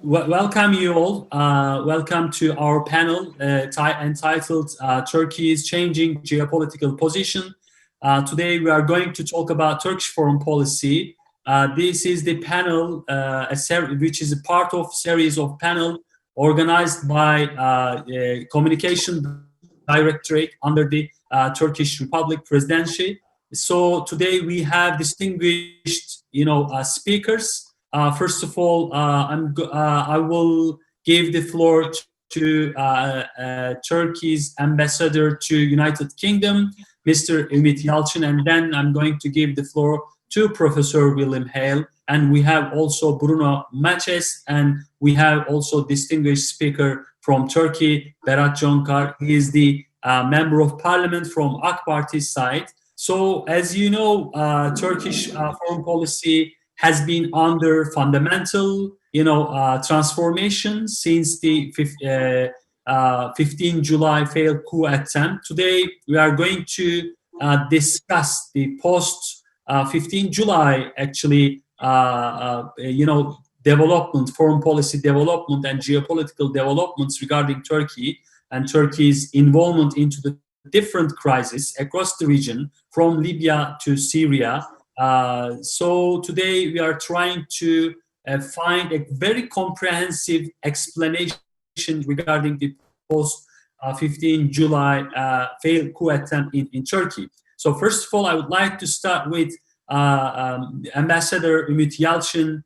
Welcome you all. Welcome to our panel entitled Turkey is Changing Geopolitical Position. Today we are going to talk about Turkish foreign policy. This is the panel, which is a part of series of panel organized by Communication Directorate under the Turkish Republic Presidency. So today we have distinguished, speakers. First of all, I will give the floor to Turkey's ambassador to United Kingdom, Mr. Ümit Yalçın, and then I'm going to give the floor to Professor William Hale, and we have also Bruno Maçes, and we have also distinguished speaker from Turkey, Berat Jonkar. He is the member of parliament from AK Party's side. So, as you know, Turkish foreign policy has been under fundamental, transformation since the 15 July failed coup attempt. Today, we are going to discuss the post 15 July, actually, development, foreign policy development and geopolitical developments regarding Turkey and Turkey's involvement into the different crises across the region, from Libya to Syria. So today we are trying to find a very comprehensive explanation regarding the post 15 July failed coup attempt in Turkey. So first of all, I would like to start with Ambassador Ümit Yalçın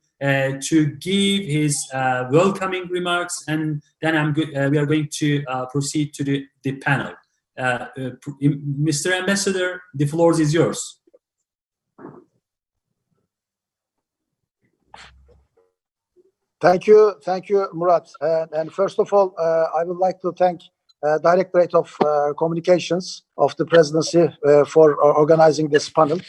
to give his welcoming remarks, and then we are going to proceed to the panel. Mr. Ambassador, the floor is yours. Thank you, Murat. And first of all, I would like to thank Directorate of Communications of the Presidency for organizing this panel.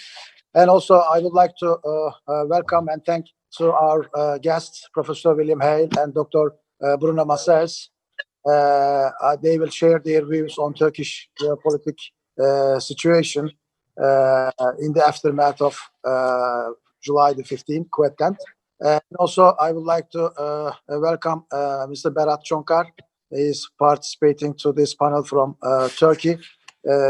And also, I would like to welcome and thank to our guests, Professor William Hale and Dr. Bruno Maçes. They will share their views on Turkish geopolitical situation in the aftermath of July the 15th coup attempt. And also, I would like to welcome Mr. Berat Jonkar. He is participating to this panel from Turkey.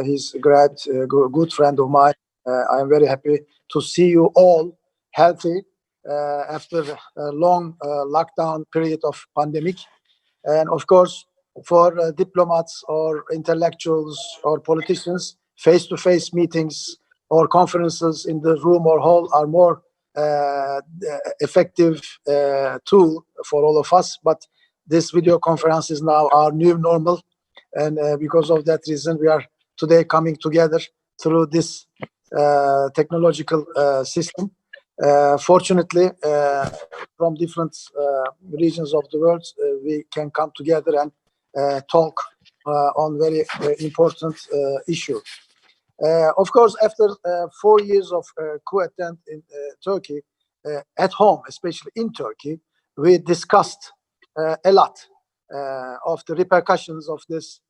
He's a good friend of mine. I am very happy to see you all healthy after a long lockdown period of pandemic. And of course, for diplomats or intellectuals or politicians, face-to-face meetings or conferences in the room or hall are more effective tool for all of us, but this video conference is now our new normal, and because of that reason we are today coming together through this technological system. Fortunately, from different regions of the world, we can come together and talk on very important issue. Of course, after 4 years of coup attempt in Turkey, at home, especially in Turkey, we discussed a lot of the repercussions of this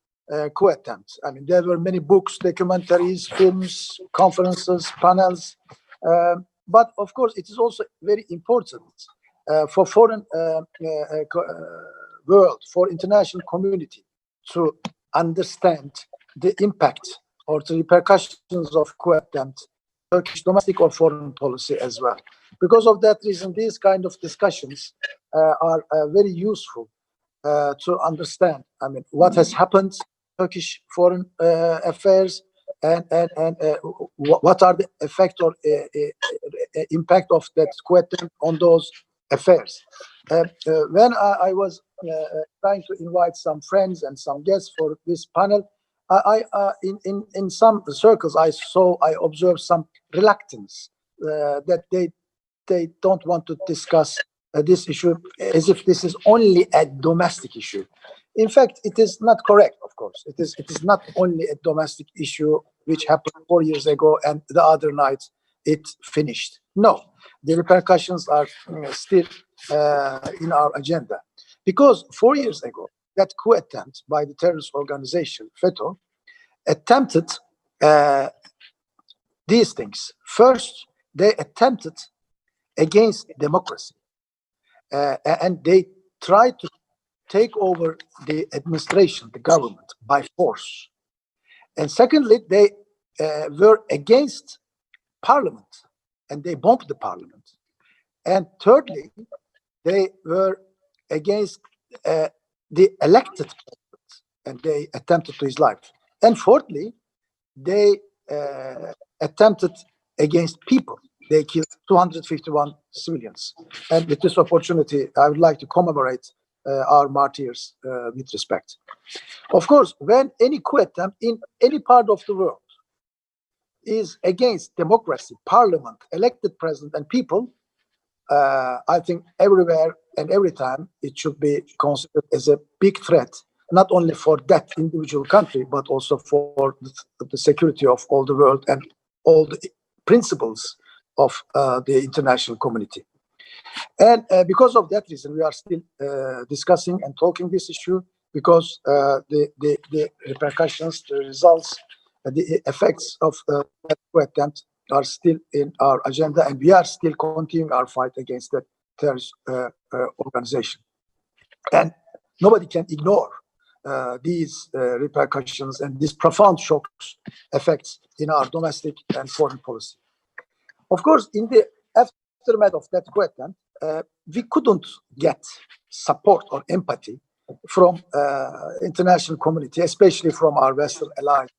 coup attempt. I mean, there were many books, documentaries, films, conferences, panels. But of course, it is also very important for foreign world, for international community to understand the impact or the repercussions of coup attempt, Turkish domestic or foreign policy as well. Because of that reason, these kind of discussions are very useful to understand. I mean, what has happened, Turkish foreign affairs, and what are the effect or impact of that coup attempt on those affairs. When I was trying to invite some friends and some guests for this panel, in some circles I observed some reluctance that they don't want to discuss this issue as if this is only a domestic issue. In fact, it is not correct. Of course, it is not only a domestic issue which happened 4 years ago and the other night it finished. No, the repercussions are still in our agenda, because 4 years ago that coup attempt by the terrorist organization FETÖ attempted these things. First, they attempted against democracy, and they try to take over the administration, the government, by force. And secondly, they were against parliament, and they bombed the parliament. And thirdly, they were against the elected president, and they attempted to his life. And fourthly, they attempted against people. They killed 251 civilians. And with this opportunity, I would like to commemorate our martyrs with respect. Of course, when any coup attempt in any part of the world is against democracy, parliament, elected president, and people, I think everywhere and every time it should be considered as a big threat, not only for that individual country, but also for the security of all the world and all the principles of the international community. And because of that reason, we are still discussing and talking this issue, because the repercussions, the results, the effects of that coup attempt are still in our agenda, and we are still continuing our fight against that terrorist organization. And nobody can ignore these repercussions and these profound shocks effects in our domestic and foreign policy. Of course, in the aftermath of that coup attempt, we couldn't get support or empathy from international community, especially from our Western allies.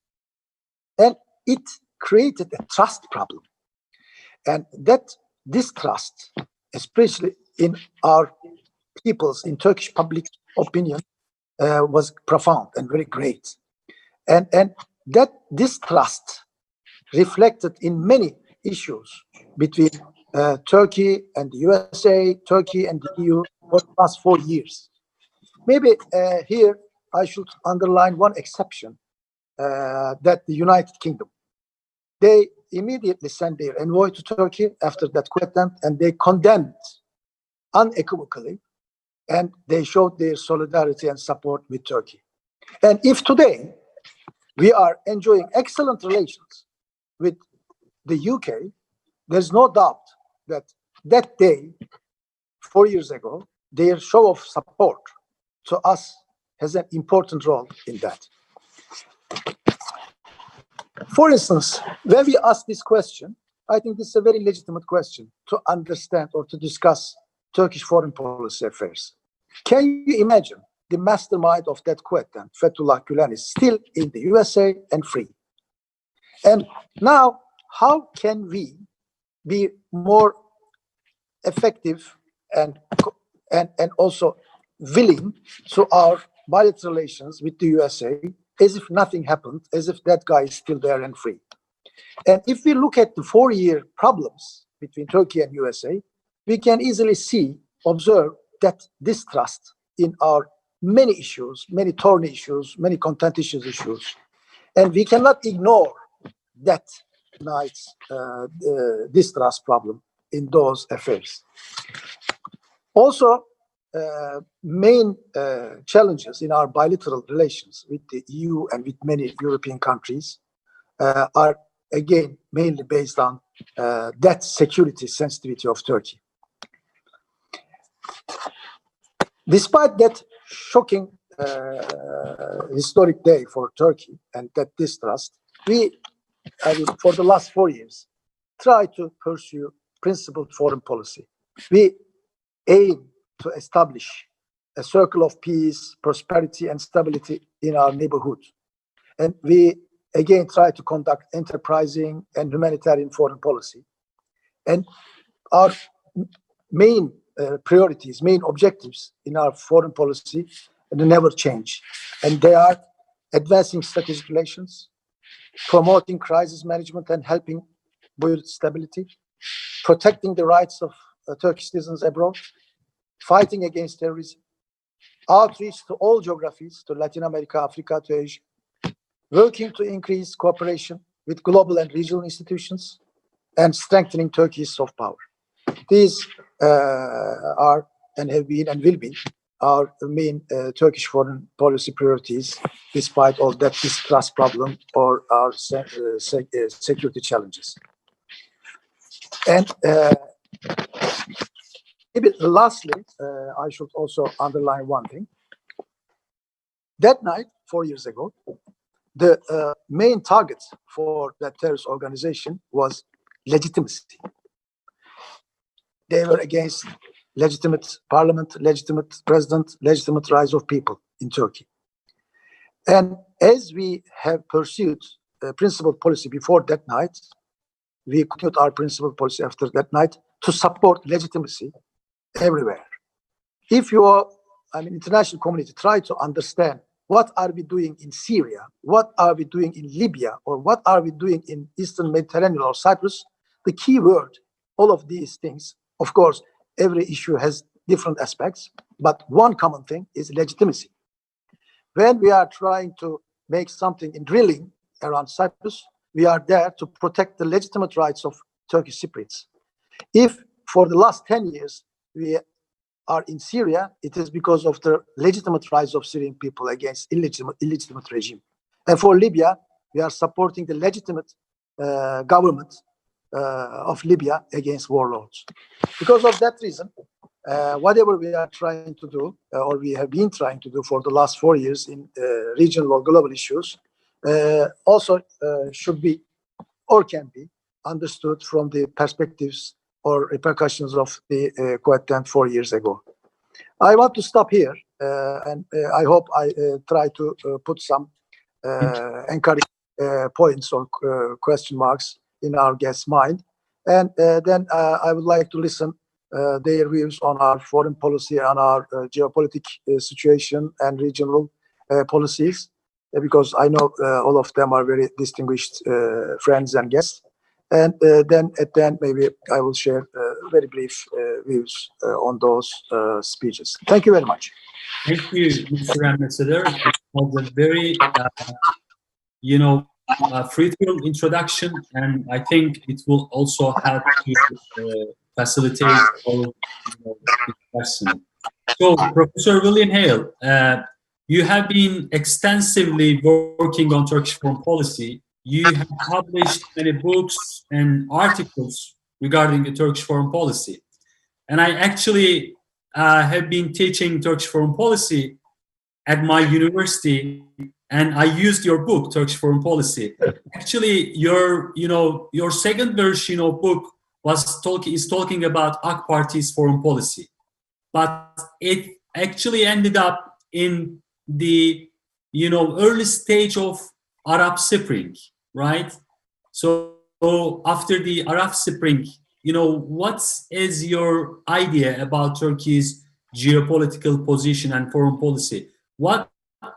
And it created a trust problem. And that distrust, especially in our people's, in Turkish public opinion, was profound and very great. And that distrust reflected in many issues between Turkey and the USA, Turkey and the EU for the past 4 years. Maybe here I should underline one exception, that the United Kingdom. They immediately sent their envoy to Turkey after that coup attempt, and they condemned unequivocally, and they showed their solidarity and support with Turkey. And if today we are enjoying excellent relations with the UK, there's no doubt that that day, 4 years ago, their show of support to us has an important role in that. For instance, when we ask this question, I think this is a very legitimate question to understand or to discuss Turkish foreign policy affairs. Can you imagine the mastermind of that coup attempt, Fethullah Gülen, is still in the USA and free? And now, how can we be more effective and also willing to our bilateral relations with the USA, as if nothing happened, as if that guy is still there and free? And if we look at the 4-year problems between Turkey and USA, we can easily observe that distrust in our many issues, many thorny issues, many contentious issues. And we cannot ignore that night's distrust problem in those affairs. Also, main challenges in our bilateral relations with the EU and with many European countries are, again, mainly based on that security sensitivity of Turkey. Despite that shocking historic day for Turkey and that distrust, we, for the last 4 years, try to pursue principled foreign policy. We aim to establish a circle of peace, prosperity, and stability in our neighborhood. And we, again, try to conduct enterprising and humanitarian foreign policy. And our main priorities, main objectives in our foreign policy, they never change. And they are advancing strategic relations, promoting crisis management and helping build stability, protecting the rights of Turkish citizens abroad, fighting against terrorism, outreach to all geographies, to Latin America, Africa, to Asia, working to increase cooperation with global and regional institutions, and strengthening Turkey's soft power. These are and have been and will be our main Turkish foreign policy priorities, despite all that distrust problem or our security challenges. And Maybe lastly, I should also underline one thing. That night, 4 years ago, the main target for that terrorist organization was legitimacy. They were against legitimate parliament, legitimate president, legitimate rights of people in Turkey. And as we have pursued principled policy before that night, we continued our principled policy after that night to support legitimacy everywhere. If you are, international community, try to understand what are we doing in Syria, what are we doing in Libya, or what are we doing in Eastern Mediterranean or Cyprus, the key word, all of these things, of course, every issue has different aspects, but one common thing is legitimacy. When we are trying to make something in drilling around Cyprus, we are there to protect the legitimate rights of Turkish Cypriots. If for the last 10 years we are in Syria, it is because of the legitimate rights of Syrian people against illegitimate regime. And for Libya, we are supporting the legitimate government of Libya against warlords. Because of that reason, whatever we are trying to do, or we have been trying to do for the last 4 years in regional or global issues, also should be or can be understood from the perspectives or repercussions of the coup attempt 4 years ago. I want to stop here, and I hope I try to put some encouraging points or question marks in our guest's mind. And then I would like to listen their views on our foreign policy, on our geopolitical situation and regional policies, because I know all of them are very distinguished friends and guests. And then at the end, maybe I will share very brief views on those speeches. Thank you very much. Thank you, Mr. Ambassador. It was a very, fruitful introduction, and I think it will also help to facilitate all questions. So, Professor William Hale, you have been extensively working on Turkish foreign policy. You have published many books and articles regarding the Turkish foreign policy. And I actually have been teaching Turkish foreign policy at my university, and I used your book, Turkish foreign policy. Actually, your second version of book is talking about AK Parti's foreign policy, but it actually ended up in the early stage of Arab Spring, right? So after the Arab Spring, what is your idea about Turkey's geopolitical position and foreign policy? What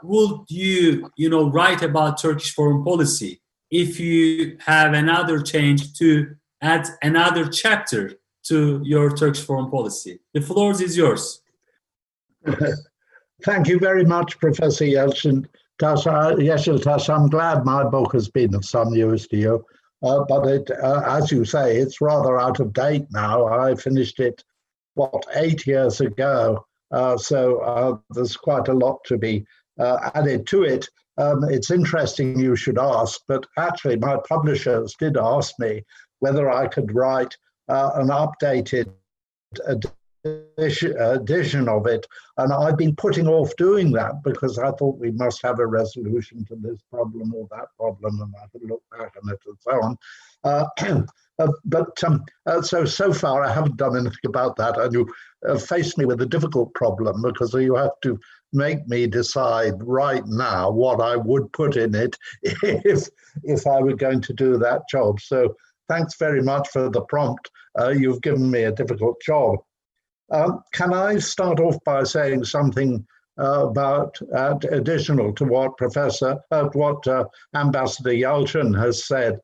would you write about Turkish foreign policy if you have another change to add another chapter to your Turkish foreign policy? The floor is yours. Thank you very much, Professor Yeşiltaş. I'm glad my book has been of some use to you, but it, as you say, it's rather out of date now. I finished it, 8 years ago, so there's quite a lot to be added to it. It's interesting you should ask, but actually my publishers did ask me whether I could write an updated edition of it, and I've been putting off doing that because I thought we must have a resolution to this problem or that problem, and I could look back on it and so on. So far I haven't done anything about that, and you face me with a difficult problem because you have to make me decide right now what I would put in it if I were going to do that job. So thanks very much for the prompt. You've given me a difficult job. Can I start off by saying something about additional to what Ambassador Yalçın has said,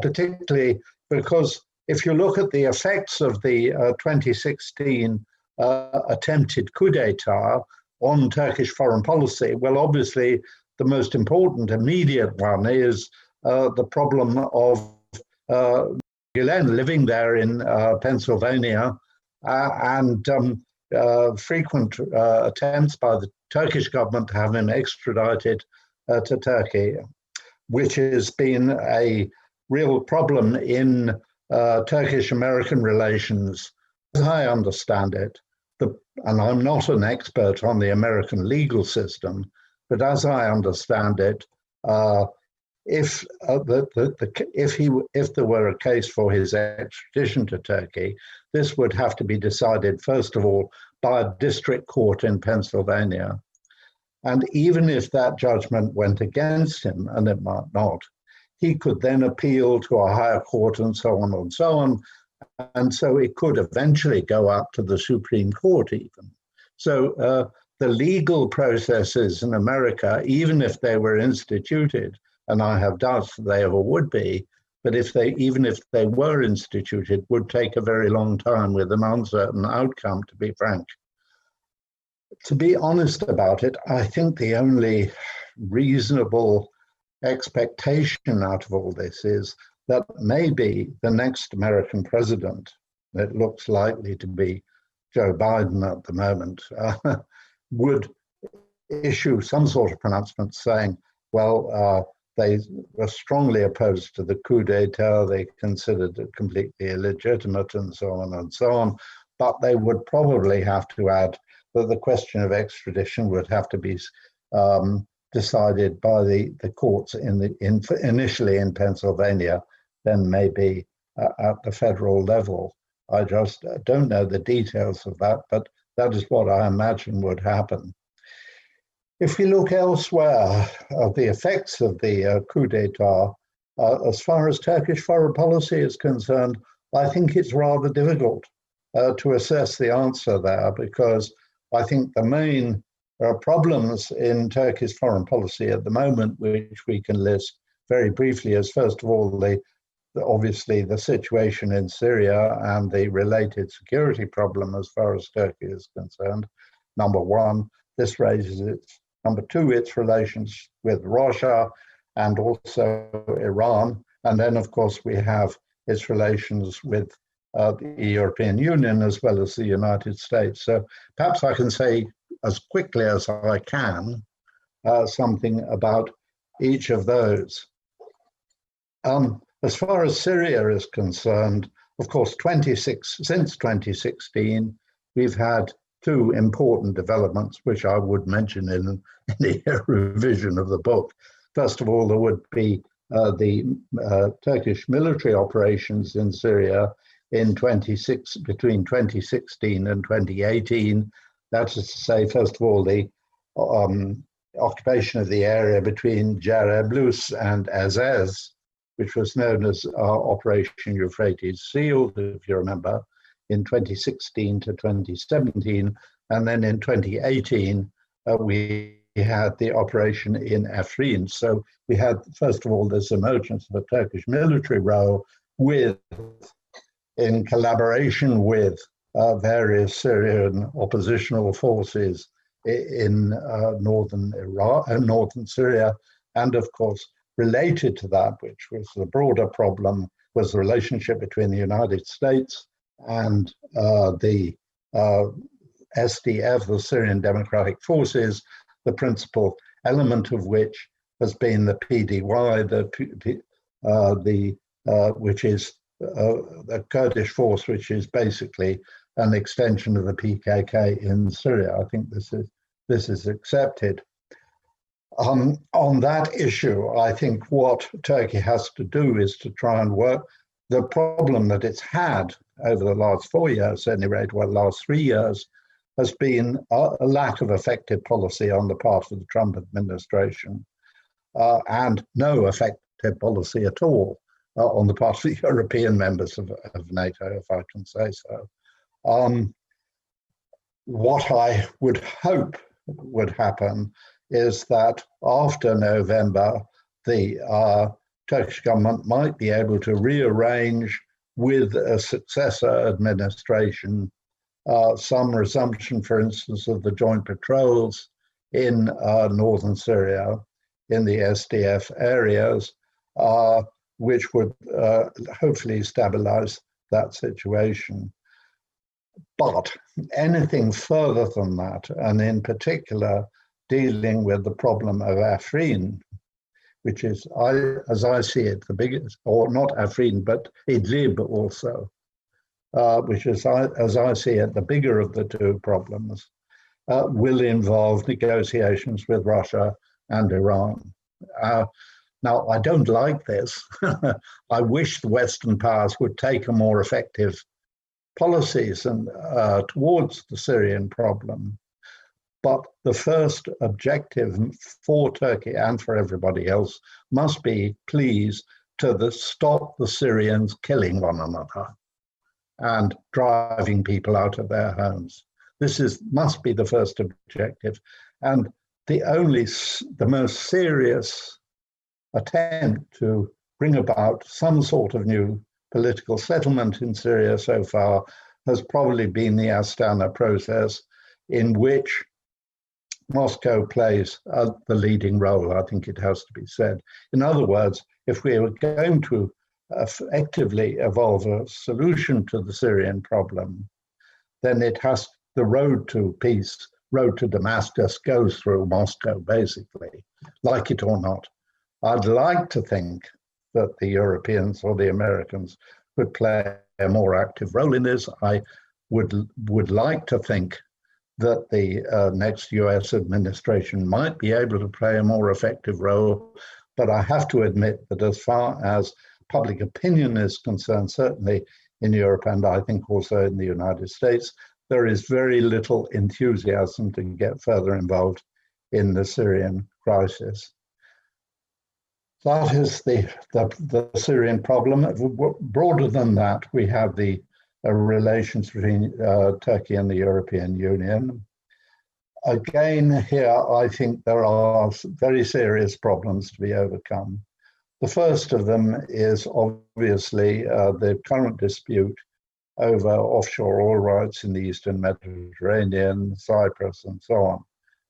particularly because if you look at the effects of the 2016 attempted coup d'etat on Turkish foreign policy, well, obviously the most important immediate one is the problem of Gülen living there in Pennsylvania, and frequent attempts by the Turkish government to have him extradited to Turkey, which has been a real problem in Turkish-American relations I understand it, and I'm not an expert on the American legal system, but as I understand it, if there were a case for his extradition to Turkey, this would have to be decided, first of all, by a district court in Pennsylvania. And even if that judgment went against him, and it might not, he could then appeal to a higher court and so on and so on. And so it could eventually go up to the Supreme Court even. So the legal processes in America, even if they were instituted, and I have doubts that they ever would be, but even if they were instituted, would take a very long time with an uncertain outcome, to be frank. To be honest about it, I think the only reasonable expectation out of all this is that maybe the next American president, it looks likely to be Joe Biden at the moment, would issue some sort of pronouncement saying, well, they were strongly opposed to the coup d'etat, they considered it completely illegitimate and so on and so on, but they would probably have to add that the question of extradition would have to be decided by the courts initially in Pennsylvania, then maybe at the federal level. I just don't know the details of that, but that is what I imagine would happen. If we look elsewhere at the effects of the coup d'etat, as far as Turkish foreign policy is concerned, I think it's rather difficult to assess the answer there, because I think the main problems in Turkey's foreign policy at the moment, which we can list very briefly, is first of all, obviously the situation in Syria and the related security problem as far as Turkey is concerned. Number one, this raises its, number two, its relations with Russia and also Iran. And then, of course, we have its relations with the European Union as well as the United States. So perhaps I can say as quickly as I can something about each of those. As far as Syria is concerned, of course, since 2016, we've had two important developments, which I would mention in the revision of the book. First of all, there would be the Turkish military operations in Syria between 2016 and 2018. That is to say, first of all, the occupation of the area between Jarablus and Azaz, which was known as Operation Euphrates Shield, if you remember, in 2016 to 2017. And then in 2018, we had the operation in Afrin. So we had, first of all, this emergence of a Turkish military role in collaboration with various Syrian oppositional forces in northern Syria. And of course, related to that, which was the broader problem, was the relationship between the United States and the SDF, the Syrian Democratic Forces, the principal element of which has been the PDY, which is a Kurdish force, which is basically an extension of the PKK in Syria. I think this is accepted. On that issue, I think what Turkey has to do is to try and work the problem that it's had over the last 4 years, at any rate, well, the last 3 years, has been a lack of effective policy on the part of the Trump administration and no effective policy at all on the part of the European members of NATO, if I can say so. What I would hope would happen is that after November, the Turkish government might be able to rearrange with a successor administration some resumption, for instance, of the joint patrols in northern Syria, in the SDF areas, which would hopefully stabilize that situation. But anything further than that, and in particular, dealing with the problem of Afrin, which is, as I see it, the biggest, or not Afrin, but Idlib also, which is, as I see it, the bigger of the two problems, will involve negotiations with Russia and Iran. Now, I don't like this. I wish the Western powers would take a more effective policies and towards the Syrian problem. But the first objective for Turkey and for everybody else must be, please, to stop the Syrians killing one another and driving people out of their homes. This must be the first objective. And the most serious attempt to bring about some sort of new political settlement in Syria so far has probably been the Astana process, in which Moscow plays the leading role, I think it has to be said. In other words, if we are going to effectively evolve a solution to the Syrian problem, then the road to peace, road to Damascus goes through Moscow, basically, like it or not. I'd like to think that the Europeans or the Americans could play a more active role in this. I would like to think that the next US administration might be able to play a more effective role, but I have to admit that as far as public opinion is concerned, certainly in Europe and I think also in the United States, there is very little enthusiasm to get further involved in the Syrian crisis. That is the Syrian problem. Broader than that, we have the relations between Turkey and the European Union. Again, here, I think there are very serious problems to be overcome. The first of them is obviously the current dispute over offshore oil rights in the Eastern Mediterranean, Cyprus, and so on.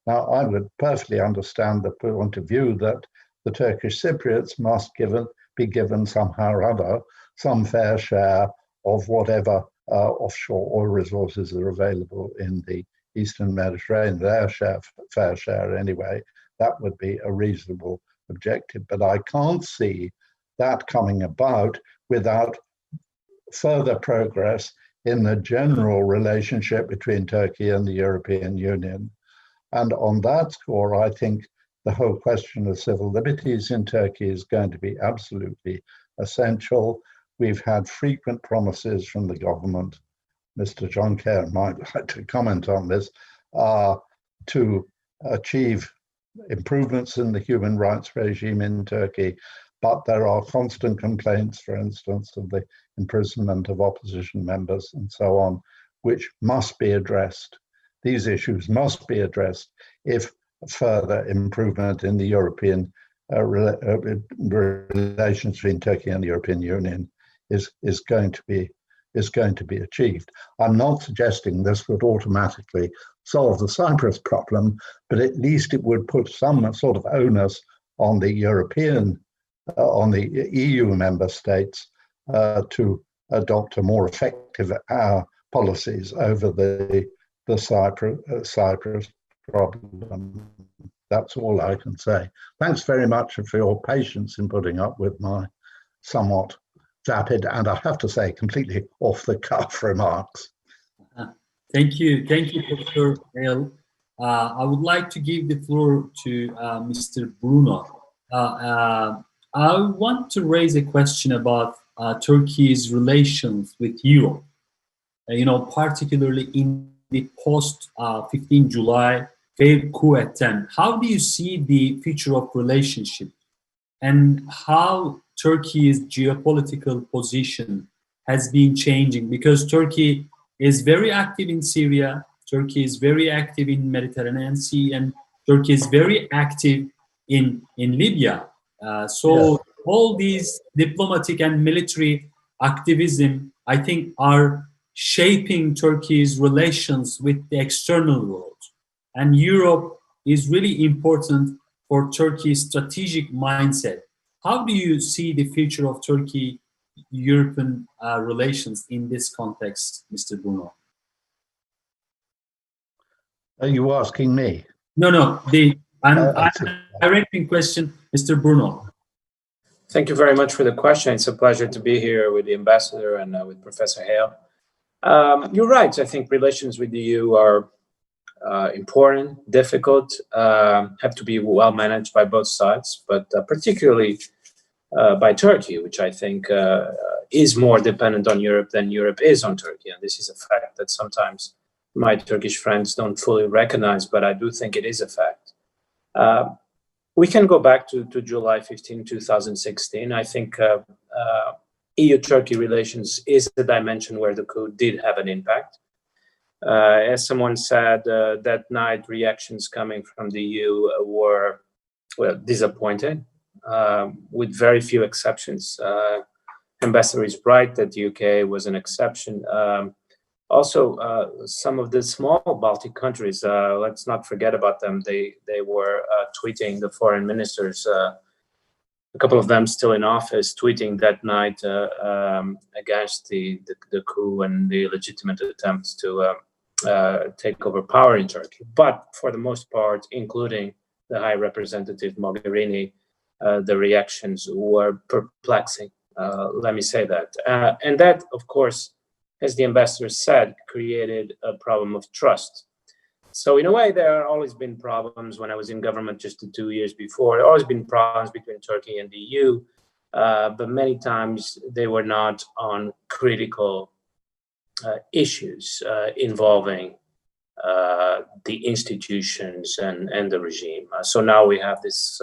Now, I would perfectly understand the point of view that the Turkish Cypriots must be given somehow or other some fair share of whatever offshore oil resources are available in the Eastern Mediterranean, their fair share anyway. That would be a reasonable objective. But I can't see that coming about without further progress in the general relationship between Turkey and the European Union. And on that score, I think the whole question of civil liberties in Turkey is going to be absolutely essential. We've had frequent promises from the government, Mr. John Kerr might like to comment on this, to achieve improvements in the human rights regime in Turkey, but there are constant complaints, for instance, of the imprisonment of opposition members and so on, which must be addressed. These issues must be addressed if further improvement in the European relations between Turkey and the European Union is going to be achieved. I'm not suggesting this would automatically solve the Cyprus problem, but at least it would put some sort of onus on the on the EU member states to adopt a more effective policies over the Cyprus problem. That's all I can say. Thanks very much for your patience in putting up with my somewhat vapid and, I have to say, completely off-the-cuff remarks. Thank you, Professor Hale. I would like to give the floor to Mr. Bruno. I want to raise a question about Turkey's relations with Europe. Particularly in the post 15 July failed coup attempt. How do you see the future of relationship, and how Turkey's geopolitical position has been changing? Because Turkey is very active in Syria, Turkey is very active in Mediterranean Sea, and Turkey is very active in Libya. All these diplomatic and military activism, I think, are shaping Turkey's relations with the external world. And Europe is really important for Turkey's strategic mindset. How do you see the future of Turkey-European relations in this context, Mr. Bruno? Are you asking me? No. I'm directing question, Mr. Bruno. Thank you very much for the question. It's a pleasure to be here with the ambassador and with Professor Hale. You're right. I think relations with the EU are important, difficult, have to be well managed by both sides, but particularly by Turkey, which I think is more dependent on Europe than Europe is on Turkey. And this is a fact that sometimes my Turkish friends don't fully recognize, but I do think it is a fact. We can go back to July 15, 2016. I think EU-Turkey relations is the dimension where the coup did have an impact. As someone said, that night reactions coming from the EU were, well, disappointed, with very few exceptions. Ambassador is right that the UK was an exception. Also, some of the small Baltic countries, let's not forget about them. They were tweeting, the foreign ministers, a couple of them still in office, tweeting that night against the coup and the legitimate attempts to take over power in Turkey. But for the most part, including the High Representative Mogherini, the reactions were perplexing. Let me say that. And that, of course, as the ambassador said, created a problem of trust. So in a way, there have always been problems. When I was in government just 2 years before, there have always been problems between Turkey and the EU, but many times they were not on critical issues involving the institutions and the regime. So now we have this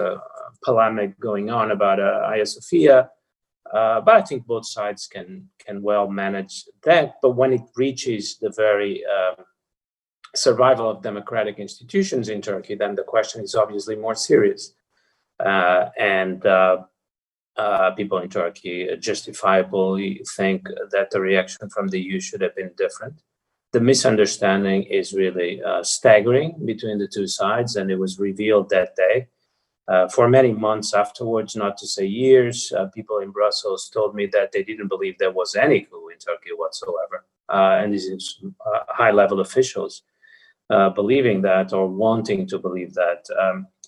polemic going on about Hagia Sophia, but I think both sides can well manage that. But when it reaches the very survival of democratic institutions in Turkey, then the question is obviously more serious. And people in Turkey justifiably think that the reaction from the EU should have been different. The misunderstanding is really staggering between the two sides, and it was revealed that day. For many months afterwards, not to say years, people in Brussels told me that they didn't believe there was any coup in Turkey whatsoever. And this is high-level officials believing that or wanting to believe that.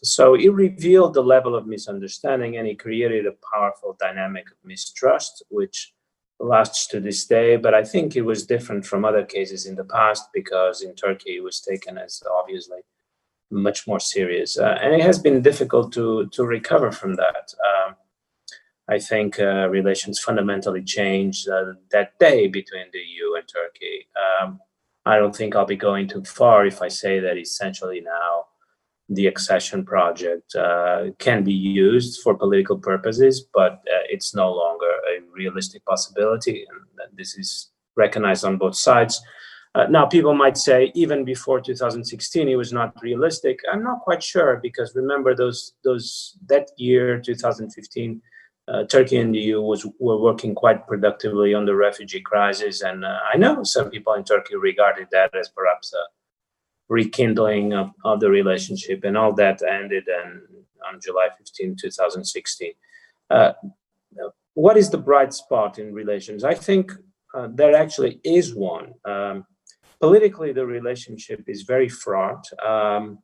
So it revealed the level of misunderstanding, and it created a powerful dynamic of mistrust, which lasts to this day. But I think it was different from other cases in the past, because in Turkey it was taken as obviously much more serious. And it has been difficult to recover from that. I think relations fundamentally changed that day between the EU and Turkey. I don't think I'll be going too far if I say that essentially now the accession project can be used for political purposes, but it's no longer a realistic possibility, and this is recognized on both sides. Now, people might say even before 2016 it was not realistic. I'm not quite sure, because remember that year, 2015, Turkey and the EU were working quite productively on the refugee crisis, and I know some people in Turkey regarded that as perhaps a rekindling of the relationship, and all that ended on July 15, 2016. What is the bright spot in relations? I think there actually is one. Politically, the relationship is very fraught.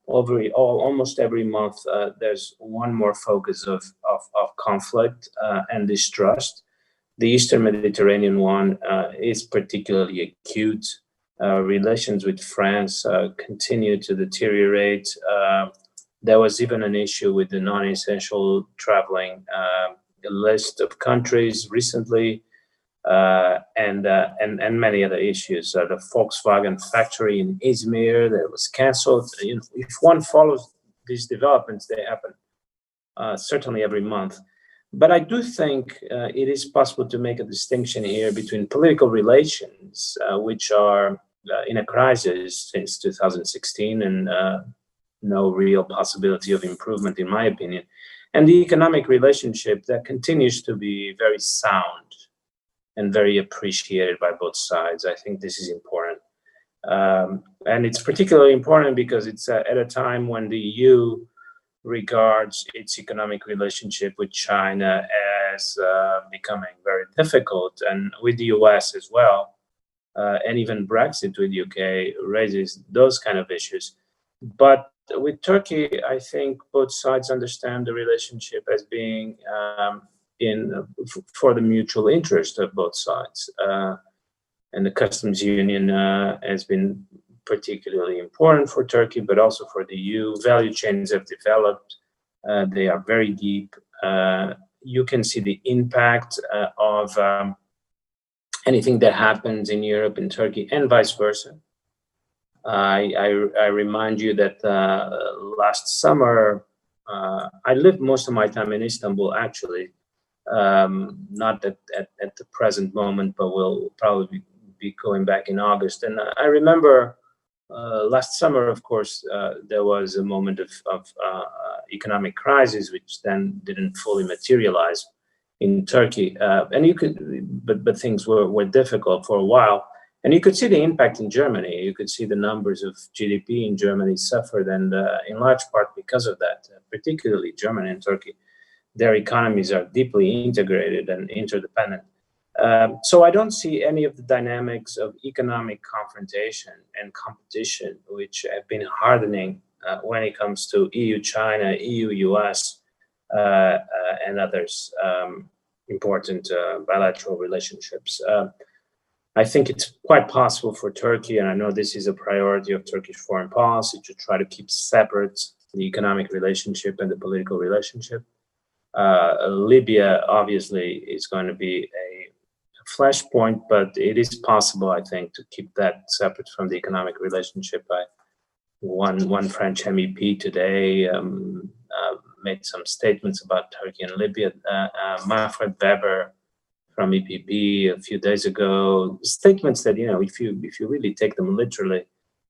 Almost every month, there's one more focus of conflict and distrust. The Eastern Mediterranean one is particularly acute. Relations with France continue to deteriorate. There was even an issue with the non-essential traveling list of countries recently. And many other issues. The Volkswagen factory in Izmir that was cancelled. If one follows these developments, they happen certainly every month. But I do think it is possible to make a distinction here between political relations, which are in a crisis since 2016 and no real possibility of improvement, in my opinion, and the economic relationship that continues to be very sound and very appreciated by both sides. I think this is important. And it's particularly important because it's at a time when the EU regards its economic relationship with China as becoming very difficult, and with the US as well. And even Brexit with the UK raises those kind of issues. But with Turkey, I think both sides understand the relationship as being for the mutual interest of both sides. and the customs union has been particularly important for Turkey, but also for the EU. Value chains have developed. They are very deep. You can see the impact of anything that happens in Europe and Turkey, and vice versa. I remind you that last summer, I lived most of my time in Istanbul, actually, not at the present moment, but we'll probably be going back in August. And I remember last summer, of course, there was a moment of economic crisis, which then didn't fully materialize in Turkey. And you could, but things were difficult for a while. And you could see the impact in Germany. You could see the numbers of GDP in Germany suffered, and in large part because of that, particularly Germany and Turkey. Their economies are deeply integrated and interdependent. So I don't see any of the dynamics of economic confrontation and competition, which have been hardening when it comes to EU-China, EU-US, and others important bilateral relationships. I think it's quite possible for Turkey, and I know this is a priority of Turkish foreign policy, to try to keep separate the economic relationship and the political relationship. Libya obviously is going to be a flashpoint, but it is possible, I think, to keep that separate from the economic relationship. One French MEP today made some statements about Turkey and Libya. Manfred Weber from EPP a few days ago, statements that, if you really take them literally,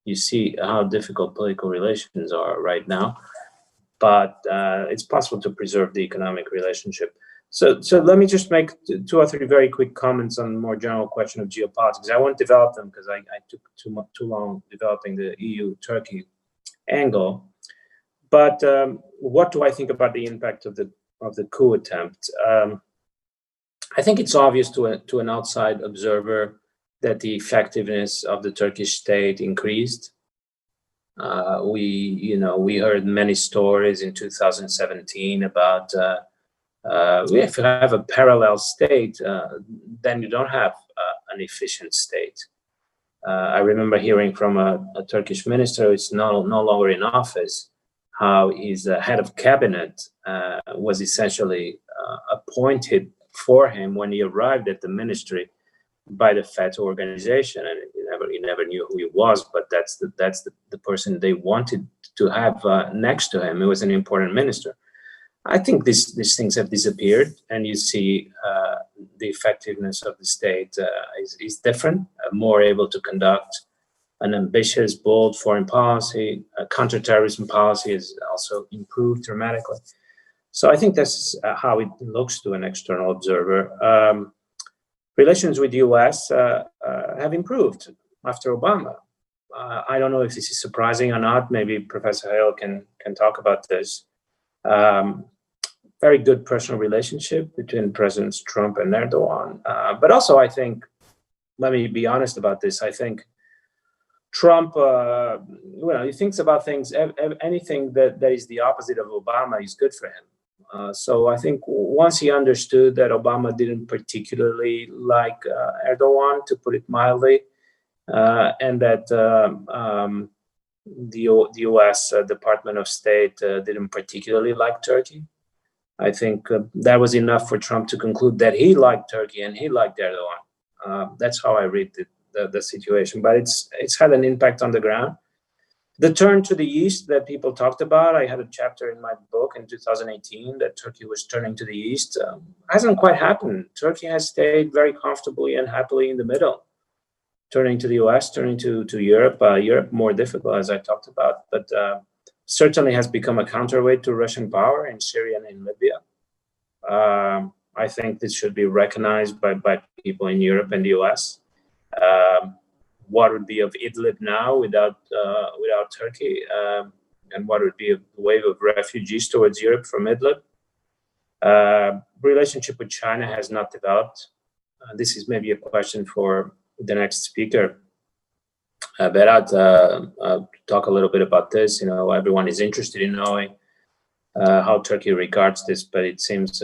you see how difficult political relations are right now. But it's possible to preserve the economic relationship. So let me just make 2 or 3 very quick comments on the more general question of geopolitics. I won't develop them because I took too long developing the EU-Turkey angle. But what do I think about the impact of the coup attempt? I think it's obvious to an outside observer that the effectiveness of the Turkish state increased. We heard many stories in 2017 about if you have a parallel state, then you don't have an efficient state. I remember hearing from a Turkish minister who's no longer in office, how his head of cabinet was essentially appointed for him when he arrived at the ministry by the FETÖ organization, and he never knew who he was, but that's the person they wanted to have next to him. He was an important minister. I think these things have disappeared, and you see the effectiveness of the state is different, more able to conduct an ambitious, bold foreign policy. Counterterrorism policy has also improved dramatically. So I think that's how it looks to an external observer. Relations with the US have improved after Obama. I don't know if this is surprising or not. Maybe Professor Hale can talk about this. Very good personal relationship between Presidents Trump and Erdogan. But also, I think, let me be honest about this, I think Trump, he thinks about things, anything that is the opposite of Obama is good for him. So I think once he understood that Obama didn't particularly like Erdogan, to put it mildly, and that the U.S. Department of State didn't particularly like Turkey, I think that was enough for Trump to conclude that he liked Turkey and he liked Erdogan. That's how I read the situation. But it's had an impact on the ground. The turn to the east that people talked about, I had a chapter in my book in 2018 that Turkey was turning to the east. Hasn't quite happened. Turkey has stayed very comfortably and happily in the middle, turning to the US, turning to Europe. Europe more difficult, as I talked about, but certainly has become a counterweight to Russian power in Syria and in Libya. I think this should be recognized by people in Europe and the US. What would be of Idlib now without Turkey, and what would be a wave of refugees towards Europe from Idlib? Relationship with China has not developed. This is maybe a question for the next speaker. Berat, talk a little bit about this. Everyone is interested in knowing how Turkey regards this, but it seems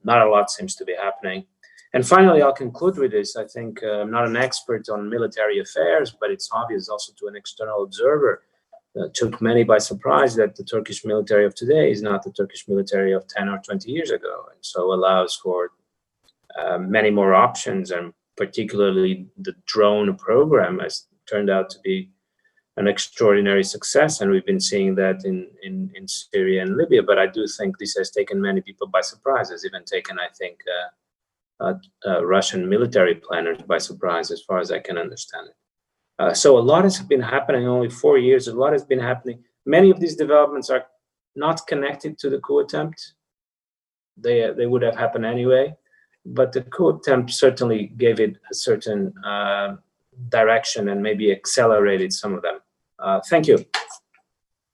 not a lot seems to be happening. And finally, I'll conclude with this. I think I'm not an expert on military affairs, but it's obvious also to an external observer that took many by surprise that the Turkish military of today is not the Turkish military of 10 or 20 years ago, and so allows for many more options, and particularly the drone program has turned out to be an extraordinary success, and we've been seeing that in Syria and Libya. But I do think this has taken many people by surprise. Has even taken, I think, Russian military planners by surprise, as far as I can understand it. So a lot has been happening in only 4 years. A lot has been happening. Many of these developments are not connected to the coup attempt. They would have happened anyway, but the coup attempt certainly gave it a certain direction and maybe accelerated some of them. Thank you.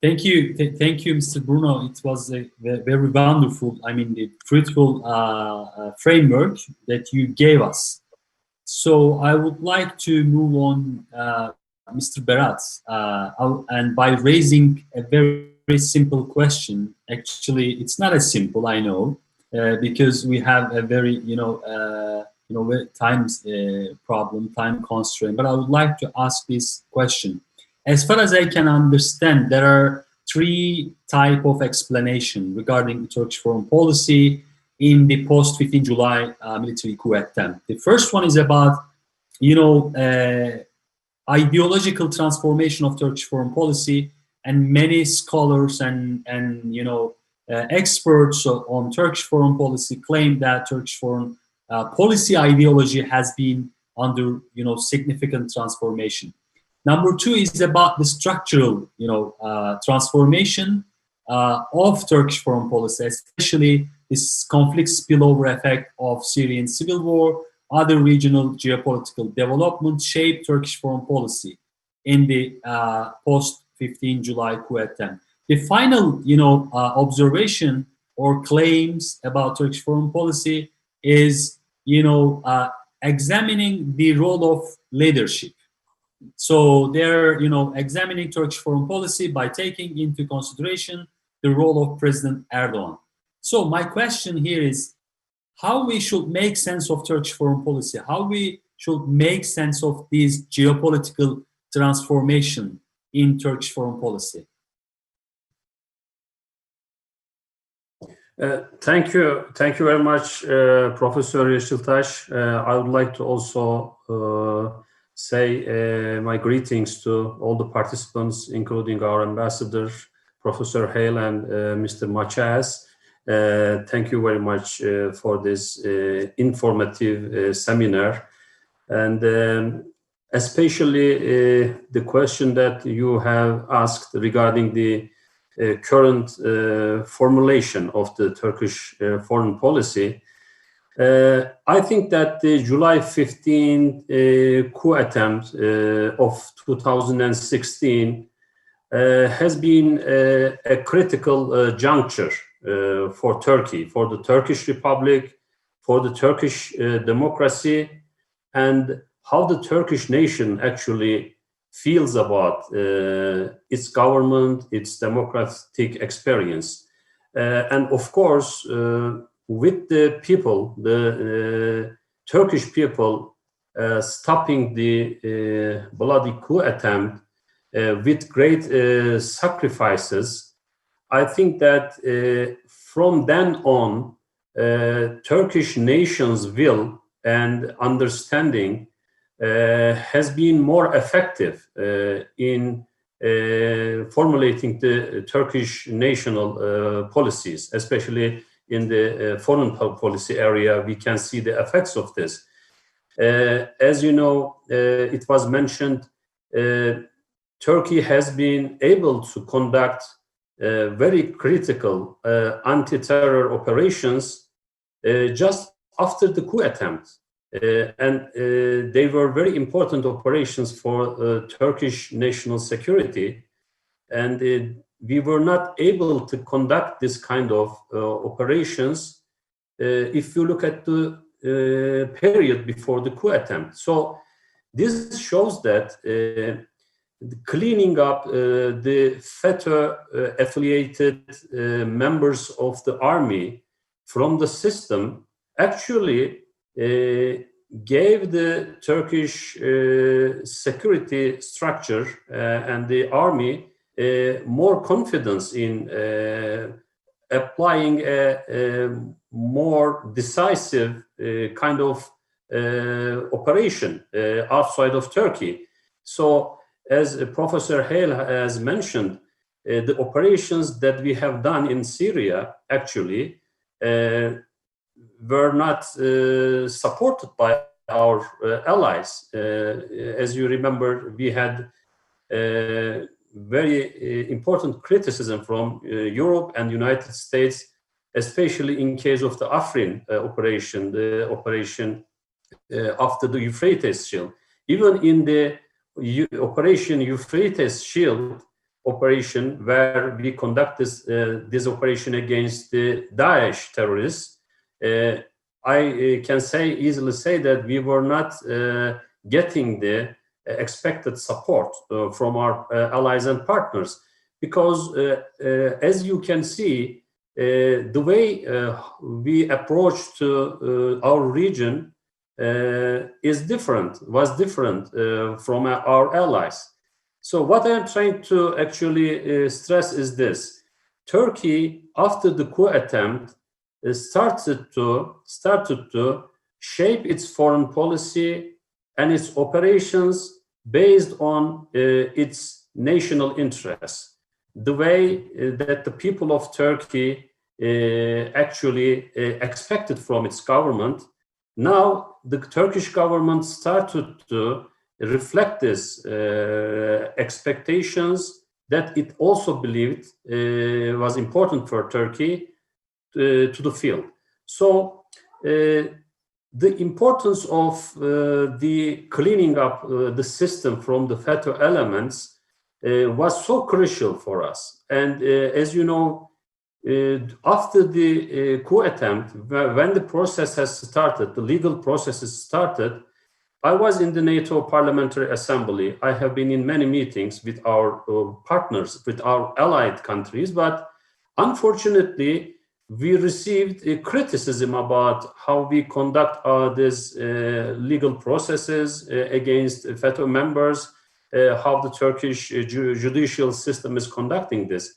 Thank you, Mr. Bruno. It was a very wonderful, the fruitful framework that you gave us. So I would like to move on, Mr. Berat, and by raising a very, very simple question. Actually, it's not as simple, I know, because we have a very, time problem, time constraint. But I would like to ask this question. As far as I can understand, there are 3 types of explanation regarding the Turkish foreign policy in the post-15 July military coup attempt. The first one is about, ideological transformation of Turkish foreign policy, and many scholars and experts on Turkish foreign policy claim that Turkish foreign policy ideology has been under, significant transformation. Number 2 is about the structural, transformation of Turkish foreign policy, especially this conflict spillover effect of Syrian civil war. Other regional geopolitical developments shaped Turkish foreign policy in the post-15 July coup attempt. The final, observation or claims about Turkish foreign policy is, examining the role of leadership. So they're, examining Turkish foreign policy by taking into consideration the role of President Erdogan. So my question here is how we should make sense of Turkish foreign policy, how we should make sense of these geopolitical transformation in Turkish foreign policy. Thank you very much, Professor Yeşiltaş. I would like to also say my greetings to all the participants, including our ambassador, Professor Hale, and Mr. Machaz. Thank you very much for this informative seminar. And especially the question that you have asked regarding the current formulation of the Turkish foreign policy. I think that the July 15 coup attempt of 2016 has been a critical juncture for Turkey, for the Turkish Republic, for the Turkish democracy, and how the Turkish nation actually feels about its government, its democratic experience. And of course, with the people, the Turkish people stopping the bloody coup attempt with great sacrifices, I think that from then on, Turkish nation's will and understanding has been more effective in formulating the Turkish national policies, especially in the foreign policy area. We can see the effects of this. As you know, it was mentioned, Turkey has been able to conduct very critical anti-terror operations just after the coup attempt. And they were very important operations for Turkish national security. And we were not able to conduct this kind of operations if you look at the period before the coup attempt. So this shows that cleaning up the FETÖ-affiliated members of the army from the system actually gave the Turkish security structure and the army more confidence in applying a more decisive kind of operation outside of Turkey. So, as Professor Hale has mentioned, the operations that we have done in Syria actually were not supported by our allies. As you remember, we had very important criticism from Europe and United States, especially in case of the Afrin operation, the operation after the Euphrates Shield. Even in the Operation Euphrates Shield operation, where we conducted this operation against the Daesh terrorists, I can easily say that we were not getting the expected support from our allies and partners, because as you can see, the way we approach to our region was different from our allies. So what I am trying to actually stress is this: Turkey, after the coup attempt, started to shape its foreign policy and its operations based on its national interests. The way that the people of Turkey actually expected from its government. Now the Turkish government started to reflect this expectations that it also believed was important for Turkey to the field. So the importance of the cleaning up the system from the FETÖ elements was so crucial for us. And as you know, after the coup attempt, when the process has started, the legal process has started, I was in the NATO Parliamentary Assembly. I have been in many meetings with our partners, with our allied countries, but unfortunately, we received a criticism about how we conduct these legal processes against FETÖ members, how the Turkish judicial system is conducting this.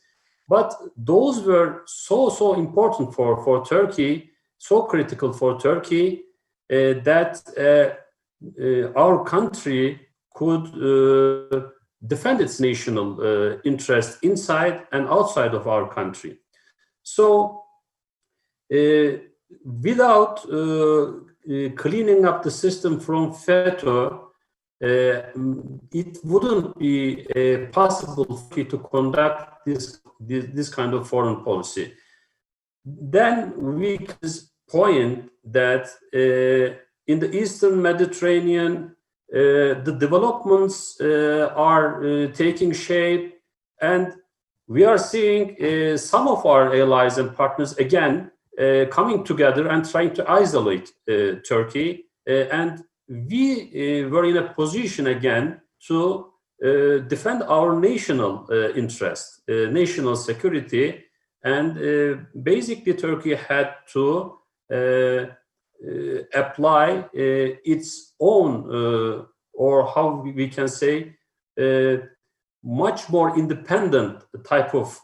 But those were so important for Turkey, so critical for Turkey, that our country could defend its national interest inside and outside of our country. So without cleaning up the system from FETÖ, it wouldn't be possible to conduct this kind of foreign policy. Then we can point that in the Eastern Mediterranean, the developments are taking shape, and we are seeing some of our allies and partners again coming together and trying to isolate Turkey. And we were in a position again to defend our national interest, national security, and basically Turkey had to apply its own, or how we can say, much more independent type of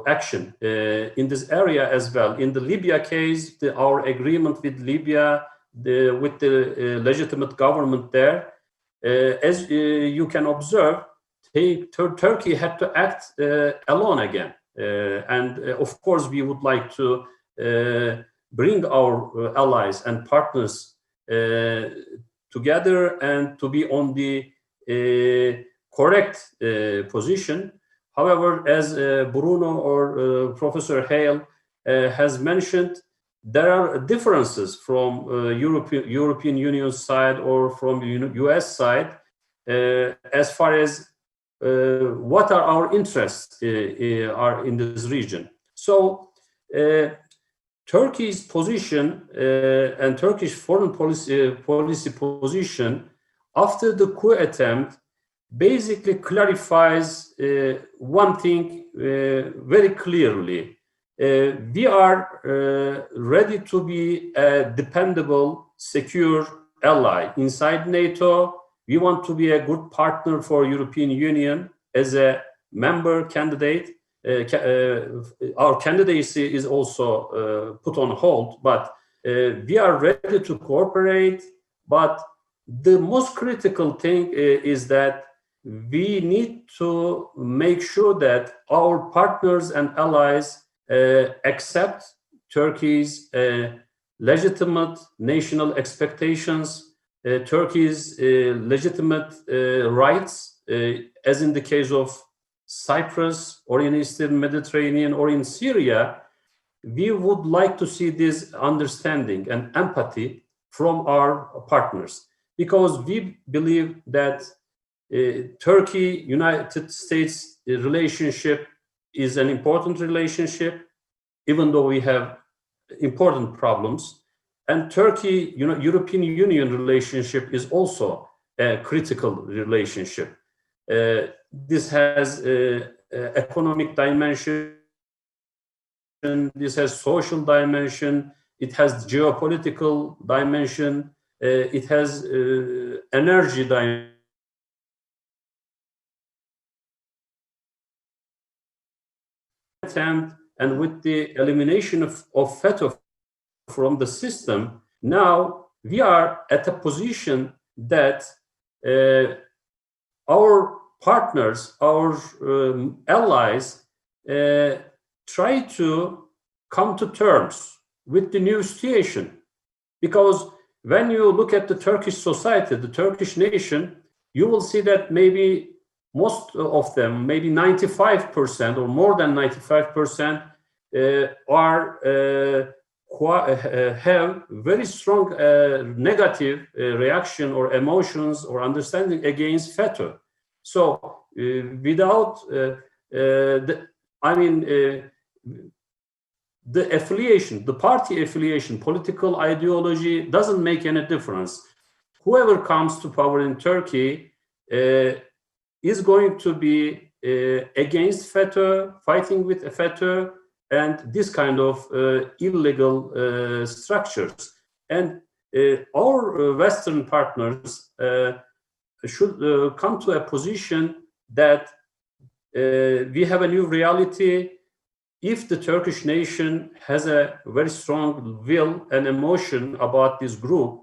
action in this area as well. In the Libya case, our agreement with Libya, with the legitimate government there, as you can observe, Turkey had to act alone again. And of course, we would like to bring our allies and partners together and to be on the correct position. However, as Bruno or Professor Hale has mentioned, there are differences from European Union side or from US side as far as what are our interests are in this region. So Turkey's position and Turkish foreign policy position after the coup attempt basically clarifies one thing very clearly. We are ready to be a dependable secure ally inside NATO. We want to be a good partner for European Union as a member candidate. Our candidacy is also put on hold, but we are ready to cooperate. But the most critical thing is that we need to make sure that our partners and allies accept Turkey's legitimate national expectations, Turkey's legitimate rights, as in the case of Cyprus or in Eastern Mediterranean or in Syria. We would like to see this understanding and empathy from our partners, because we believe that Turkey-United States relationship is an important relationship, even though we have important problems. And Turkey-European Union relationship is also a critical relationship. This has economic dimension, this has social dimension, it has geopolitical dimension, it has energy dimension. And with the elimination of FETÖ from the system, now we are at a position that our partners, our allies, try to come to terms with the new situation. Because when you look at the Turkish society, the Turkish nation, you will see that maybe most of them, maybe 95% or more than 95%, have very strong negative reaction or emotions or understanding against FETÖ. So without the affiliation, the party affiliation, political ideology doesn't make any difference. Whoever comes to power in Turkey is going to be against FETÖ, fighting with FETÖ, and this kind of illegal structures. And our Western partners should come to a position that we have a new reality. If the Turkish nation has a very strong will and emotion about this group,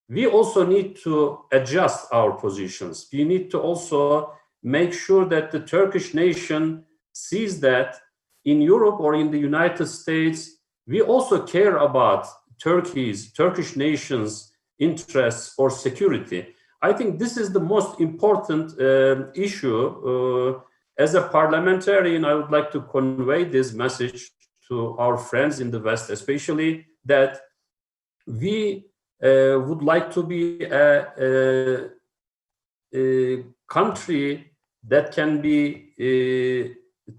we also need to adjust our positions. We need to also make sure that the Turkish nation sees that in Europe or in the United States, we also care about Turkish nation's interests or security. I think this is the most important issue. As a parliamentarian, I would like to convey this message to our friends in the West, especially that we would like to be a country that can be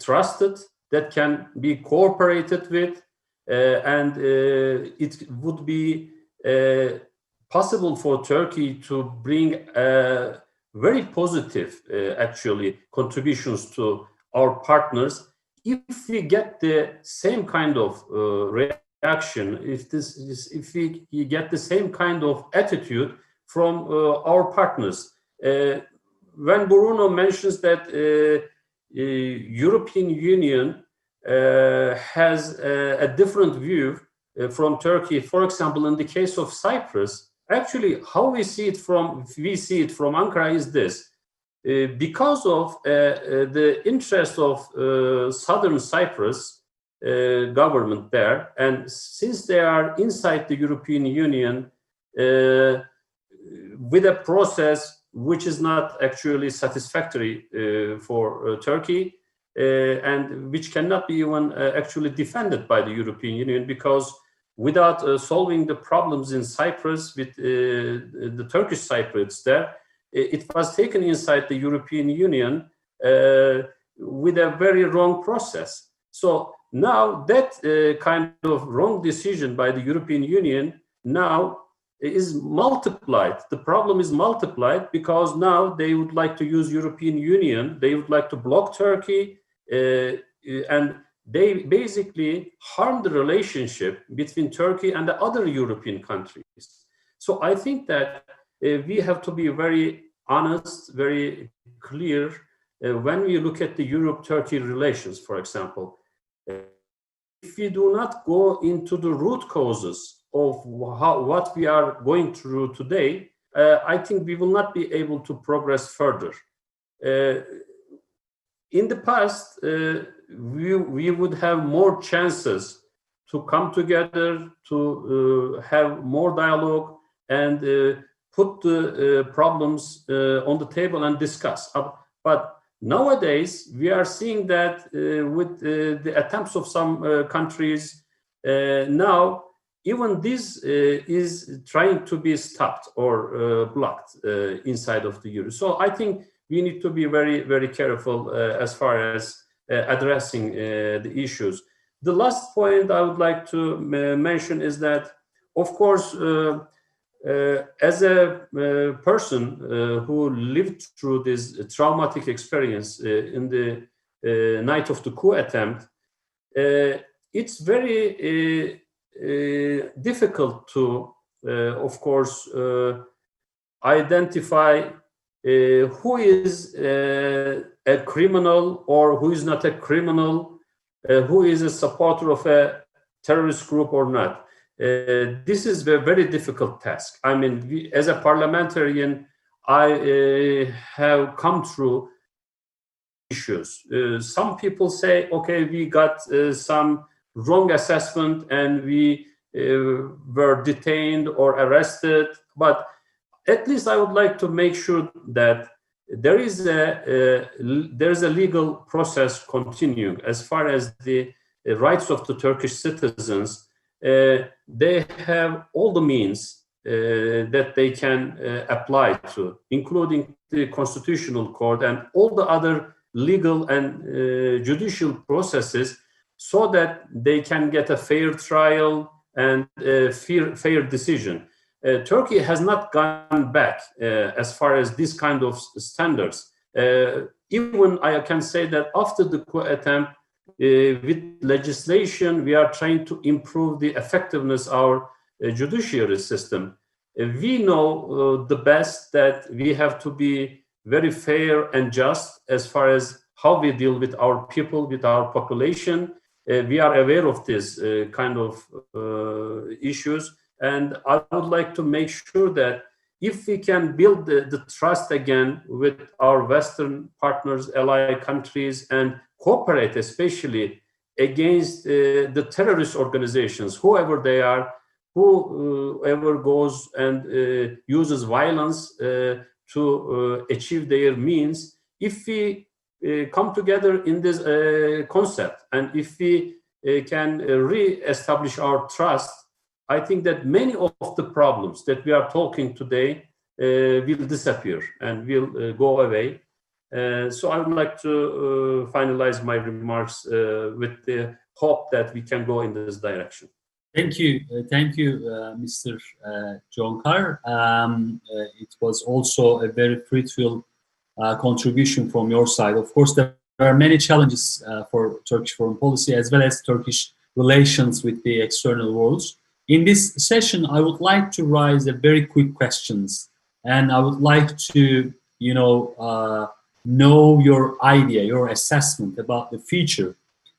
trusted, that can be cooperated with, and it would be possible for Turkey to bring very positive, actually, contributions to our partners if we get the same kind of reaction, if we get the same kind of attitude from our partners. When Bruno mentions that European Union has a different view from Turkey, for example, in the case of Cyprus, actually, how we see it from Ankara is this: because of the interest of southern Cyprus government there, and since they are inside the European Union with a process which is not actually satisfactory for Turkey, and which cannot be even actually defended by the European Union, because without solving the problems in Cyprus with the Turkish Cypriots there, it was taken inside the European Union with a very wrong process. So now that kind of wrong decision by the European Union now is multiplied. The problem is multiplied because now they would like to use European Union, they would like to block Turkey, and they basically harm the relationship between Turkey and the other European countries. So I think that we have to be very honest, very clear when we look at the Europe-Turkey relations, for example. If we do not go into the root causes of what we are going through today, I think we will not be able to progress further. In the past, we would have more chances to come together, to have more dialogue, and put the problems on the table and discuss. But nowadays, we are seeing that with the attempts of some countries, now even this is trying to be stopped or blocked inside of the Euro. So I think we need to be very, very careful as far as addressing the issues. The last point I would like to mention is that, of course, as a person who lived through this traumatic experience in the night of the coup attempt, it's very difficult to, of course, identify who is a criminal or who is not a criminal, who is a supporter of a terrorist group or not. This is a very difficult task. I mean, as a parliamentarian, I have come through issues. Some people say, okay, we got some wrong assessment and we were detained or arrested, but at least I would like to make sure that there is a legal process continuing as far as the rights of the Turkish citizens. They have all the means that they can apply to, including the Constitutional Court and all the other legal and judicial processes, so that they can get a fair trial and a fair decision. Turkey has not gone back as far as this kind of standards. Even I can say that after the coup attempt, with legislation, we are trying to improve the effectiveness of our judiciary system. We know the best that we have to be very fair and just as far as how we deal with our people, with our population. We are aware of this kind of issues. And I would like to make sure that if we can build the trust again with our Western partners, allied countries, and cooperate especially against the terrorist organizations, whoever they are, whoever goes and uses violence to achieve their means, if we come together in this concept and if we can re-establish our trust, I think that many of the problems that we are talking today will disappear and will go away. So I would like to finalize my remarks with the hope that we can go in this direction. Thank you, Mr. Jonkar. It was also a very fruitful contribution from your side. Of course, there are many challenges for Turkish foreign policy as well as Turkish relations with the external world. In this session, I would like to raise a very quick questions, and I would like to, know your idea, your assessment about the future.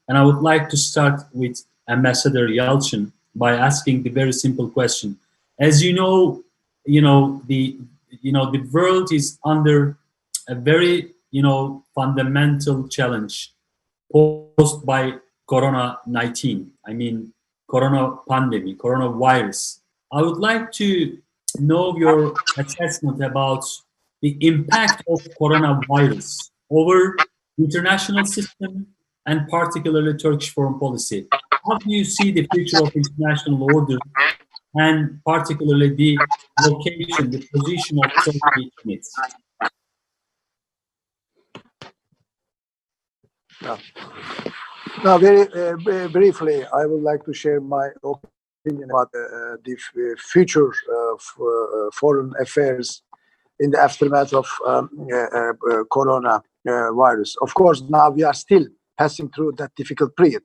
And I would like to start with Ambassador Yalçın by asking the very simple question. As you know, the world is under a very, fundamental challenge posed by Corona-19. I mean, Corona pandemic, coronavirus. I would like to know your assessment about the impact of coronavirus over international system and particularly Turkish foreign policy. How do you see the future of international order and particularly the location, the position of Turkey in it? Now, very briefly, I would like to share my opinion about the future of foreign affairs in the aftermath of coronavirus. Of course, now we are still passing through that difficult period.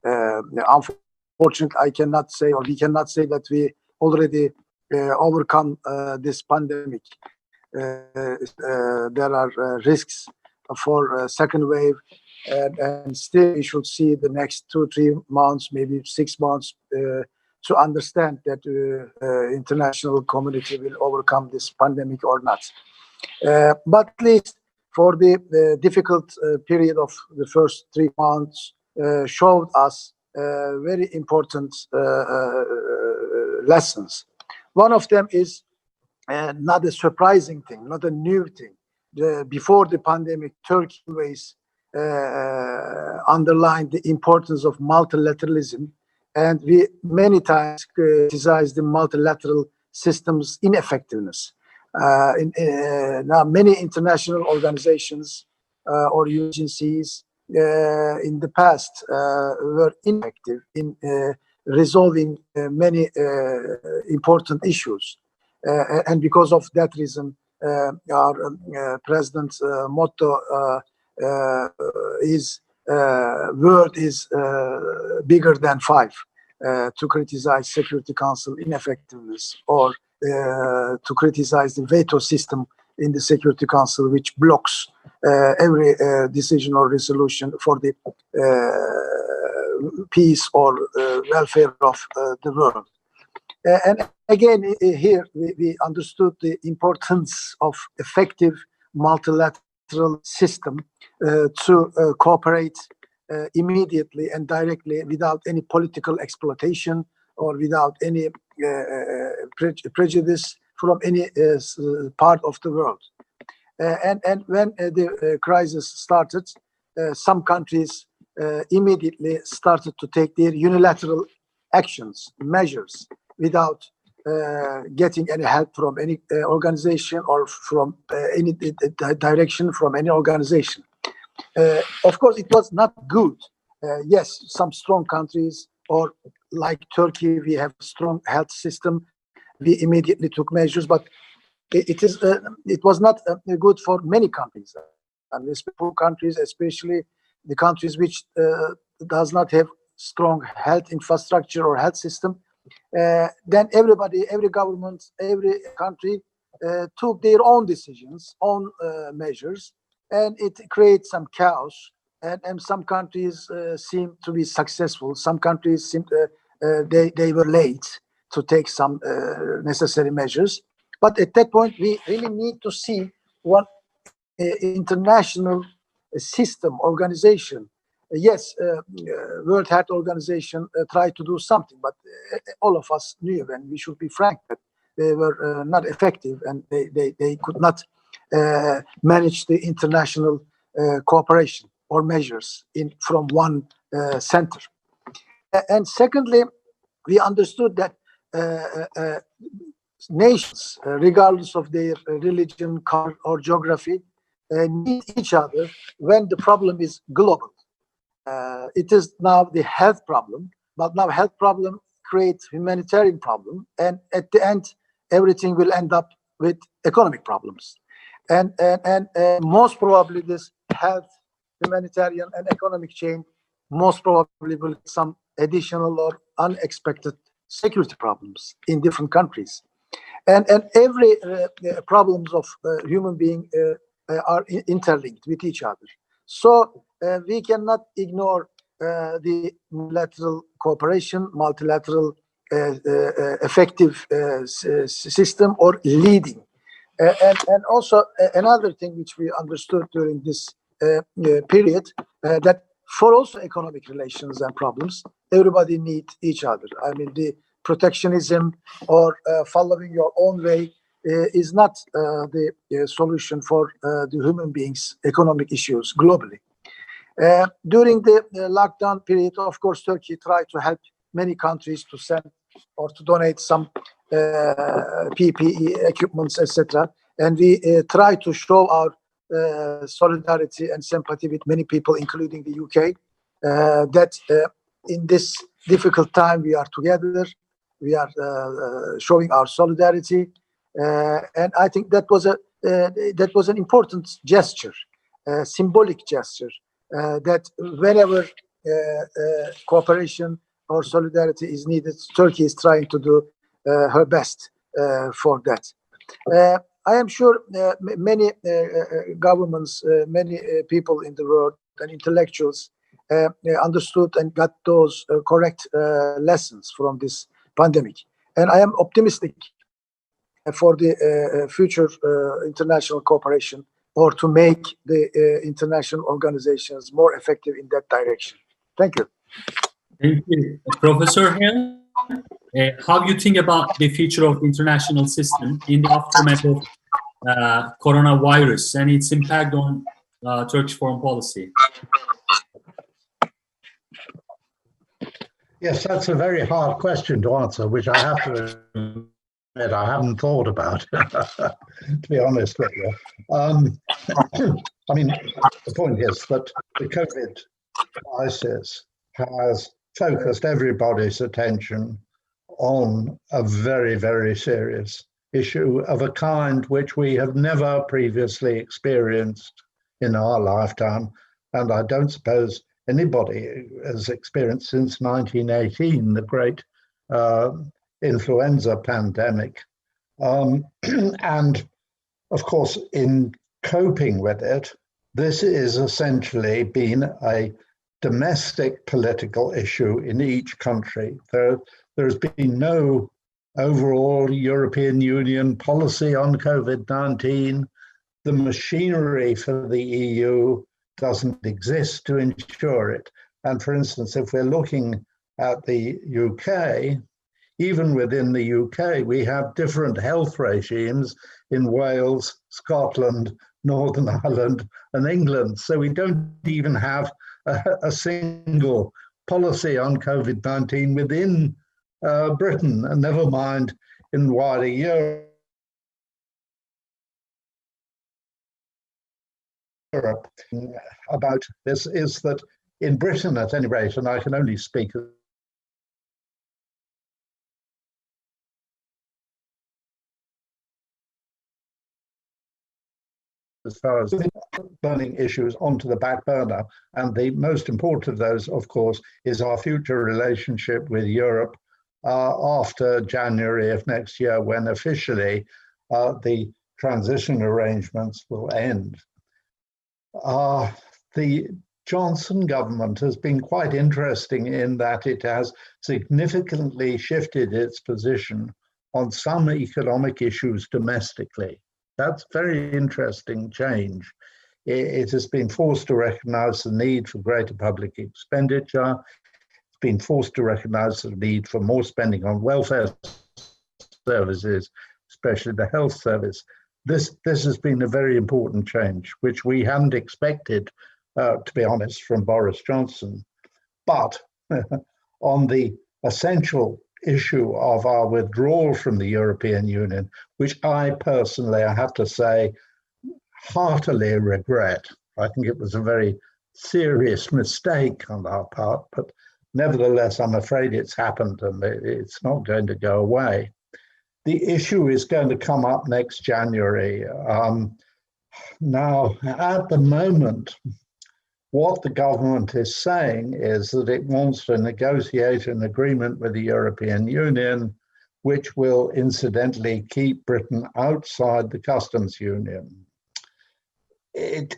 Unfortunately, I cannot say, or we cannot say that we already overcome this pandemic. There are risks for second wave, and still we should see the next 2-3 months, maybe 6 months, to understand that international community will overcome this pandemic or not. But at least for the difficult period of the first 3 months showed us very important lessons. One of them is not a surprising thing, not a new thing. Before the pandemic, Turkey always underlined the importance of multilateralism, and we many times criticized the multilateral system's ineffectiveness. Now, many international organizations or agencies in the past were ineffective in resolving many important issues. And because of that reason, our president's motto is word is bigger than 5, to criticize Security Council ineffectiveness, or to criticize the veto system in the Security Council, which blocks every decision or resolution for the peace or welfare of the world. And again, here we understood the importance of effective multilateral system to cooperate immediately and directly without any political exploitation or without any prejudice from any part of the world. And when the crisis started, some countries immediately started to take their unilateral actions, measures, without getting any help from any organization or from any direction from any organization. Of course, it was not good. Yes, some strong countries, or like Turkey, we have a strong health system. We immediately took measures, but it was not good for many countries. And these poor countries, especially the countries which does not have strong health infrastructure or health system, then everybody, every government, every country took their own decisions, own measures, and it creates some chaos. And some countries seem to be successful. Some countries seem they were late to take some necessary measures. But at that point, we really need to see what international system, organization. Yes, World Health Organization tried to do something, but all of us knew, and we should be frank, that they were not effective, and they could not manage the international cooperation or measures from one center. And secondly, we understood that nations, regardless of their religion, color, or geography, need each other when the problem is global. It is now the health problem, but now health problem creates humanitarian problem, and at the end, everything will end up with economic problems. And most probably this health, humanitarian, and economic chain most probably will some additional or unexpected security problems in different countries. And every problems of human being are interlinked with each other. So we cannot ignore the multilateral cooperation, multilateral effective system or leading. And also another thing which we understood during this period, that for also economic relations and problems, everybody needs each other. I mean, the protectionism or following your own way is not the solution for the human beings' economic issues globally. During the lockdown period, of course, Turkey tried to help many countries to send or to donate some PPE equipments, etc. And we try to show our solidarity and sympathy with many people, including the UK, that in this difficult time we are together, we are showing our solidarity, and I think that was an important gesture, symbolic gesture, that whenever cooperation or solidarity is needed, Turkey is trying to do her best for that. I am sure many governments, many people in the world and intellectuals understood and got those correct lessons from this pandemic. And I am optimistic for the future international cooperation, or to make the international organizations more effective in that direction. Thank you. Thank you. Professor Hale, how do you think about the future of the international system in the aftermath of coronavirus and its impact on Turkish foreign policy? Yes, that's a very hard question to answer, which I have to admit I haven't thought about, to be honest with you. I mean, the point is that the COVID crisis has focused everybody's attention on a very, very serious issue of a kind which we have never previously experienced in our lifetime, and I don't suppose anybody has experienced since 1918, the great influenza pandemic. And of course, in coping with it, this is essentially been a domestic political issue in each country. There's been no overall European Union policy on COVID-19. The machinery for the EU doesn't exist to ensure it. And for instance, if we're looking at the UK, even within the UK, we have different health regimes in Wales, Scotland, Northern Ireland, and England. So we don't even have a single policy on COVID-19 within Britain, and never mind in wider Europe. About this is that in Britain, at any rate, and I can only speak as far as burning issues onto the back burner, and the most important of those, of course, is our future relationship with Europe after January of next year, when officially the transition arrangements will end. The Johnson government has been quite interesting in that it has significantly shifted its position on some economic issues domestically. That's a very interesting change. It has been forced to recognize the need for greater public expenditure. It's been forced to recognize the need for more spending on welfare services, especially the health service. This has been a very important change, which we hadn't expected, to be honest, from Boris Johnson. But on the essential issue of our withdrawal from the European Union, which I personally, I have to say, heartily regret. I think it was a very serious mistake on our part, but nevertheless, I'm afraid it's happened and it's not going to go away. The issue is going to come up next January. Now, at the moment, what the government is saying is that it wants to negotiate an agreement with the European Union, which will incidentally keep Britain outside the customs union. It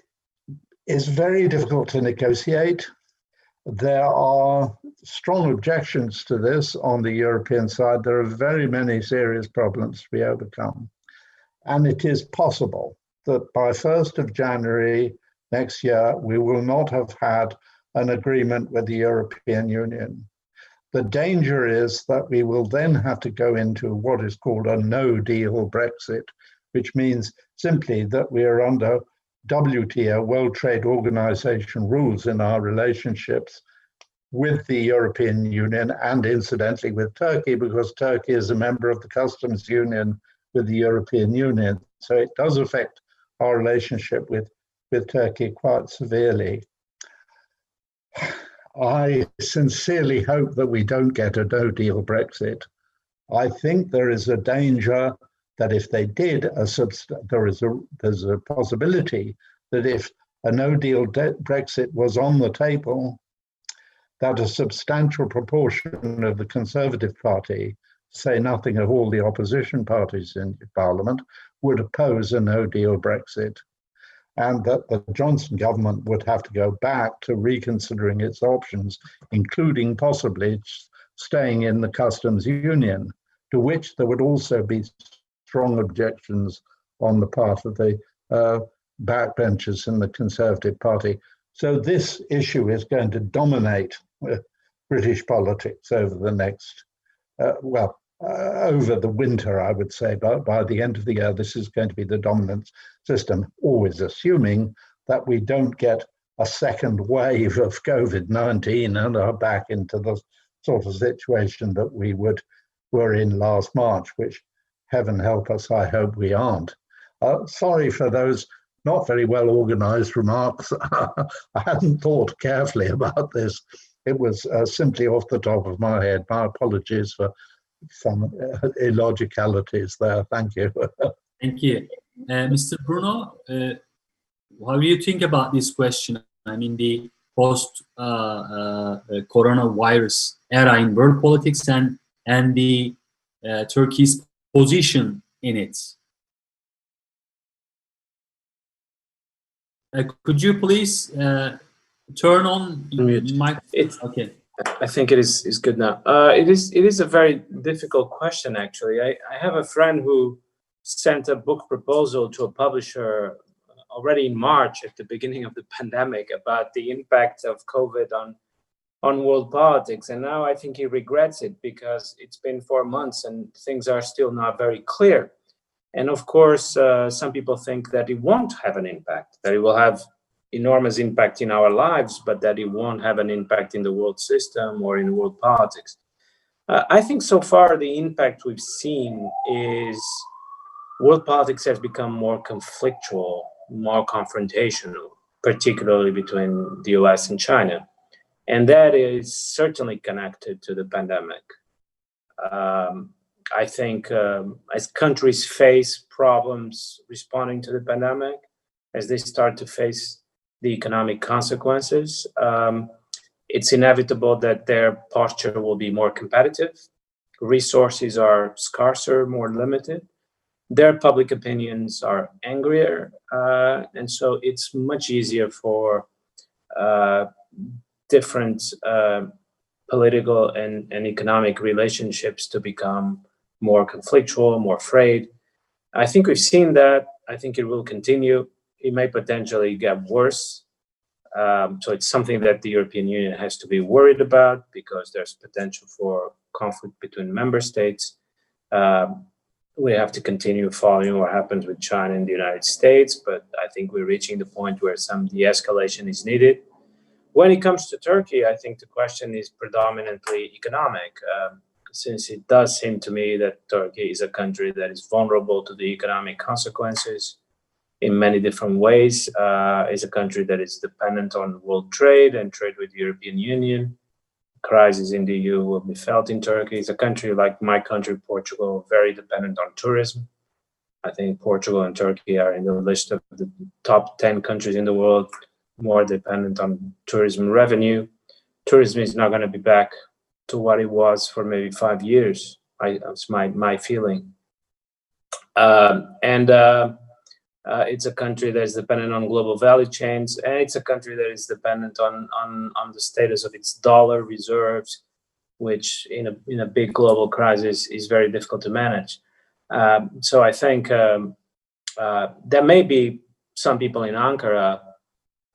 is very difficult to negotiate. There are strong objections to this on the European side. There are very many serious problems to be overcome. And it is possible that by 1st of January next year, we will not have had an agreement with the European Union. The danger is that we will then have to go into what is called a no-deal Brexit, which means simply that we are under WTO, World Trade Organization rules in our relationships with the European Union and incidentally with Turkey, because Turkey is a member of the customs union with the European Union. So it does affect our relationship with Turkey quite severely. I sincerely hope that we don't get a no-deal Brexit. I think there is a danger that if they did, there's a possibility that if a no-deal Brexit was on the table, that a substantial proportion of the Conservative Party, say nothing of all the opposition parties in Parliament, would oppose a no-deal Brexit, and that the Johnson government would have to go back to reconsidering its options, including possibly staying in the customs union, to which there would also be strong objections on the part of the backbenchers in the Conservative Party. So this issue is going to dominate British politics over the next, over the winter, I would say. But by the end of the year, this is going to be the dominant system, always assuming that we don't get a second wave of COVID-19 and are back into the sort of situation that we were in last March, which, heaven help us, I hope we aren't. Sorry for those not very well organized remarks. I hadn't thought carefully about this. It was simply off the top of my head. My apologies for some illogicalities there. Thank you. Thank you. Mr. Bruno, how do you think about this question? I mean, the post-coronavirus era in world politics and the Turkey's position in it. Could you please turn on mic? Okay. I think it is good now. It is a very difficult question, actually. I have a friend who sent a book proposal to a publisher already in March at the beginning of the pandemic about the impact of COVID on world politics. And now I think he regrets it because it's been 4 months and things are still not very clear. And of course, some people think that it won't have an impact, that it will have enormous impact in our lives, but that it won't have an impact in the world system or in world politics. I think so far the impact we've seen is world politics has become more conflictual, more confrontational, particularly between the US and China. And that is certainly connected to the pandemic. I think as countries face problems responding to the pandemic, as they start to face the economic consequences, it's inevitable that their posture will be more competitive. Resources are scarcer, more limited. Their public opinions are angrier. And so it's much easier for different political and economic relationships to become more conflictual, more frayed. I think we've seen that. I think it will continue. It may potentially get worse. So it's something that the European Union has to be worried about because there's potential for conflict between member states. We have to continue following what happens with China and the United States, but I think we're reaching the point where some de-escalation is needed. When it comes to Turkey, I think the question is predominantly economic, since it does seem to me that Turkey is a country that is vulnerable to the economic consequences in many different ways. It's a country that is dependent on world trade and trade with the European Union. Crisis in the EU will be felt in Turkey. It's a country like my country, Portugal, very dependent on tourism. I think Portugal and Turkey are in the list of the top 10 countries in the world more dependent on tourism revenue. Tourism is not going to be back to what it was for maybe 5 years. That's my feeling. It's a country that is dependent on global value chains, and it's a country that is dependent on the status of its dollar reserves, which in a big global crisis is very difficult to manage. So I think there may be some people in Ankara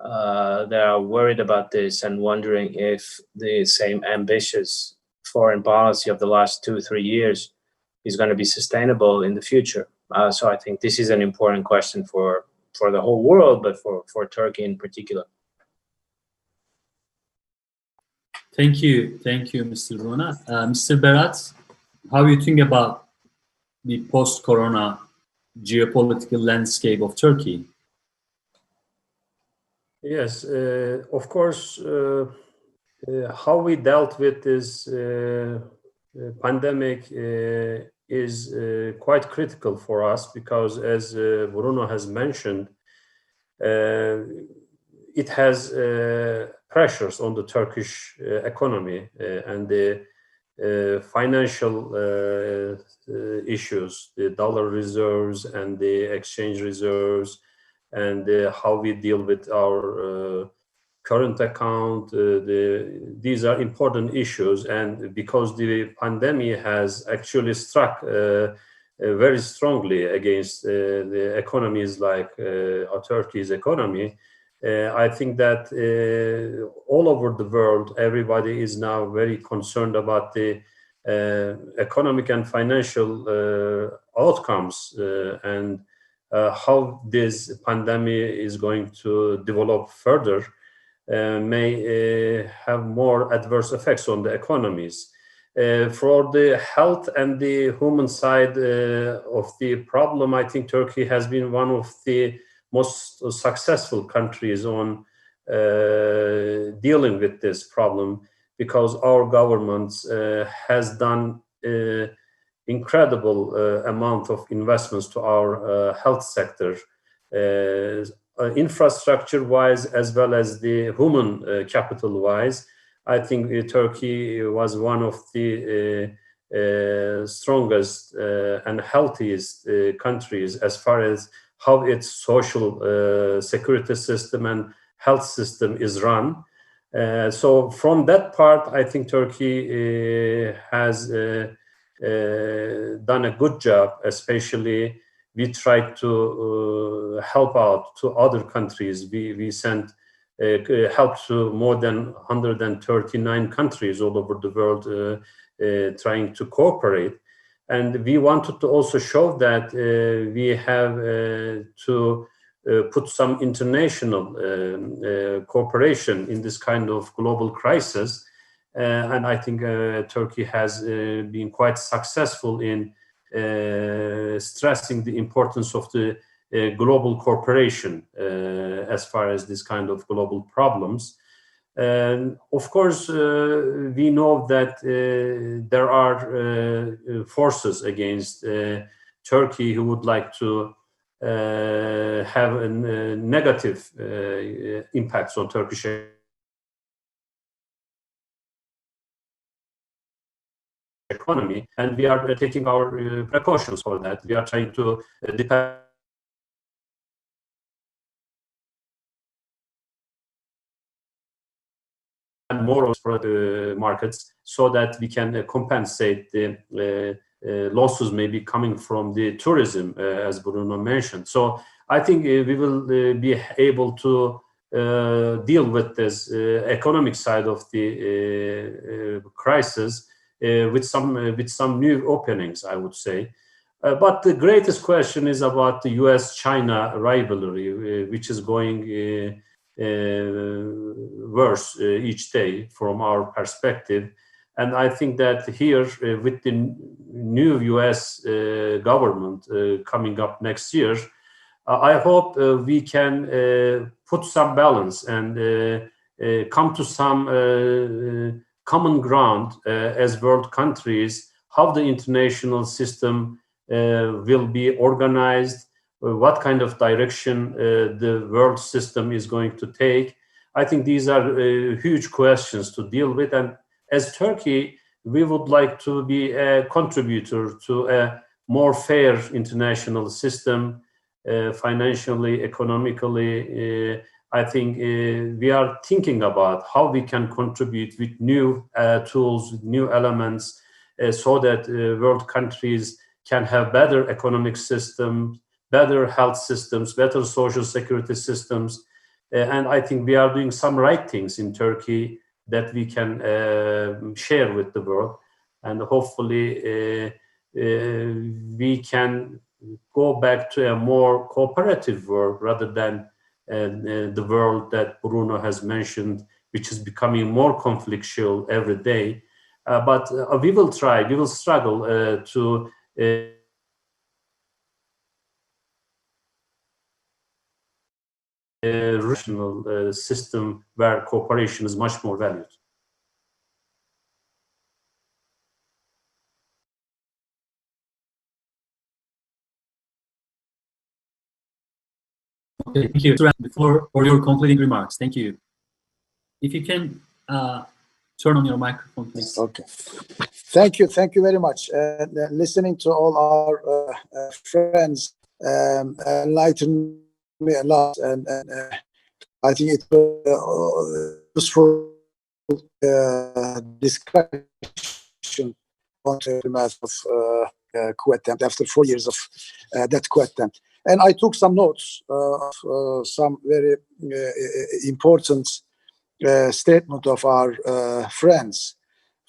that are worried about this and wondering if the same ambitious foreign policy of the last 2-3 years is going to be sustainable in the future. So I think this is an important question for the whole world, but for Turkey in particular. Thank you, Mr. Bruno. Mr. Berat, how do you think about the post-corona geopolitical landscape of Turkey? Yes, of course, how we dealt with this pandemic is quite critical for us because, as Bruno has mentioned, it has pressures on the Turkish economy and the financial issues, the dollar reserves and the exchange reserves, and how we deal with our current account. These are important issues, and because the pandemic has actually struck very strongly against the economies like Turkey's economy, I think that all over the world, everybody is now very concerned about the economic and financial outcomes and how this pandemic is going to develop further may have more adverse effects on the economies. For the health and the human side of the problem, I think Turkey has been one of the most successful countries on dealing with this problem, because our government has done incredible amount of investments to our health sector, infrastructure-wise as well as the human capital-wise. I think Turkey was one of the strongest and healthiest countries as far as how its social security system and health system is run. So from that part, I think Turkey has done a good job. Especially, we tried to help out to other countries. We sent help to more than 139 countries all over the world trying to cooperate. And we wanted to also show that we have to put some international cooperation in this kind of global crisis. And I think Turkey has been quite successful in stressing the importance of the global cooperation as far as this kind of global problems. And of course, we know that there are forces against Turkey who would like to have a negative impacts on Turkish economy, and we are taking our precautions for that. We are trying to depend more for the markets so that we can compensate the losses maybe coming from the tourism, as Bruno mentioned. So I think we will be able to deal with this economic side of the crisis with some new openings, I would say. But the greatest question is about the US-China rivalry, which is going worse each day from our perspective. And I think that here, with the new US government coming up next year, I hope we can put some balance and come to some common ground as world countries, how the international system will be organized, what kind of direction the world system is going to take. I think these are huge questions to deal with. And as Turkey, we would like to be a contributor to a more fair international system, financially, economically. I think we are thinking about how we can contribute with new tools, new elements, so that world countries can have better economic systems, better health systems, better social security systems. And I think we are doing some right things in Turkey that we can share with the world. And hopefully we can go back to a more cooperative world rather than the world that Bruno has mentioned, which is becoming more conflictual every day. But we will try, we will struggle to rational system where cooperation is much more valued. Okay, thank you. The floor for your concluding remarks. Thank you. If you can turn on your microphone, please. Okay. Thank you very much. Listening to all our friends enlightened me a lot, and I think it was useful discussion on the matter of coup attempt after 4 years of that coup attempt. And I took some notes of some very important statement of our friends.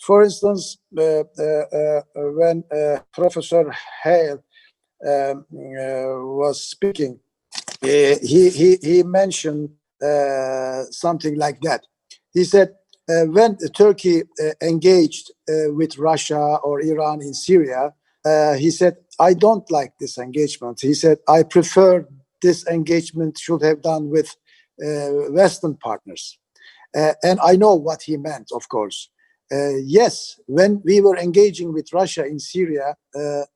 For instance, when Professor Hale was speaking, he mentioned something like that. He said, when Turkey engaged with Russia or Iran in Syria, he said, I don't like this engagement. He said, I prefer this engagement should have done with Western partners. And I know what he meant, of course. Yes, when we were engaging with Russia in Syria,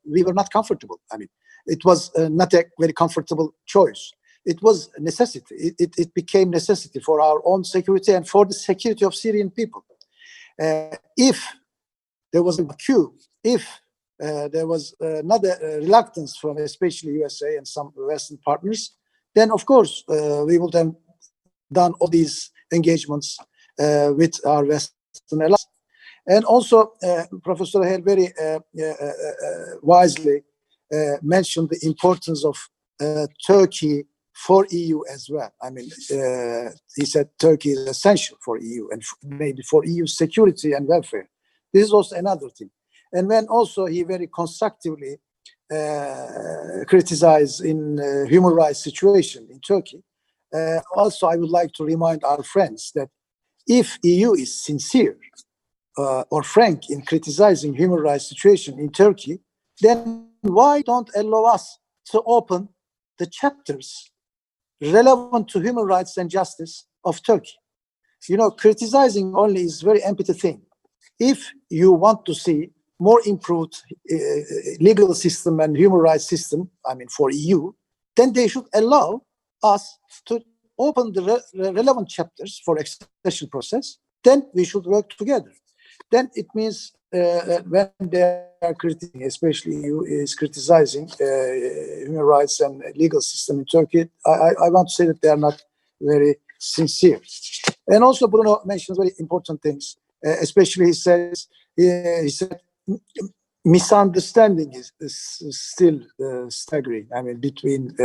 we were not comfortable. I mean, it was not a very comfortable choice. It was a necessity. It became necessity for our own security and for the security of Syrian people. If there was a coup, if there was not a reluctance from especially USA and some Western partners, then of course we would have done all these engagements with our Western allies. And also, Professor Hale very wisely mentioned the importance of Turkey for EU as well. I mean, he said Turkey is essential for EU and maybe for EU security and welfare. This is also another thing. And when also he very constructively criticized in human rights situation in Turkey, also I would like to remind our friends that if EU is sincere or frank in criticizing human rights situation in Turkey, then why don't allow us to open the chapters relevant to human rights and justice of Turkey? You know, criticizing only is a very empty thing. If you want to see more improved legal system and human rights system, I mean, for EU, then they should allow us to open the relevant chapters for accession process. Then we should work together. Then it means when they are criticizing, especially EU is criticizing human rights and legal system in Turkey, I want to say that they are not very sincere. And also Bruno mentions very important things, especially he said misunderstanding is still staggering, I mean, between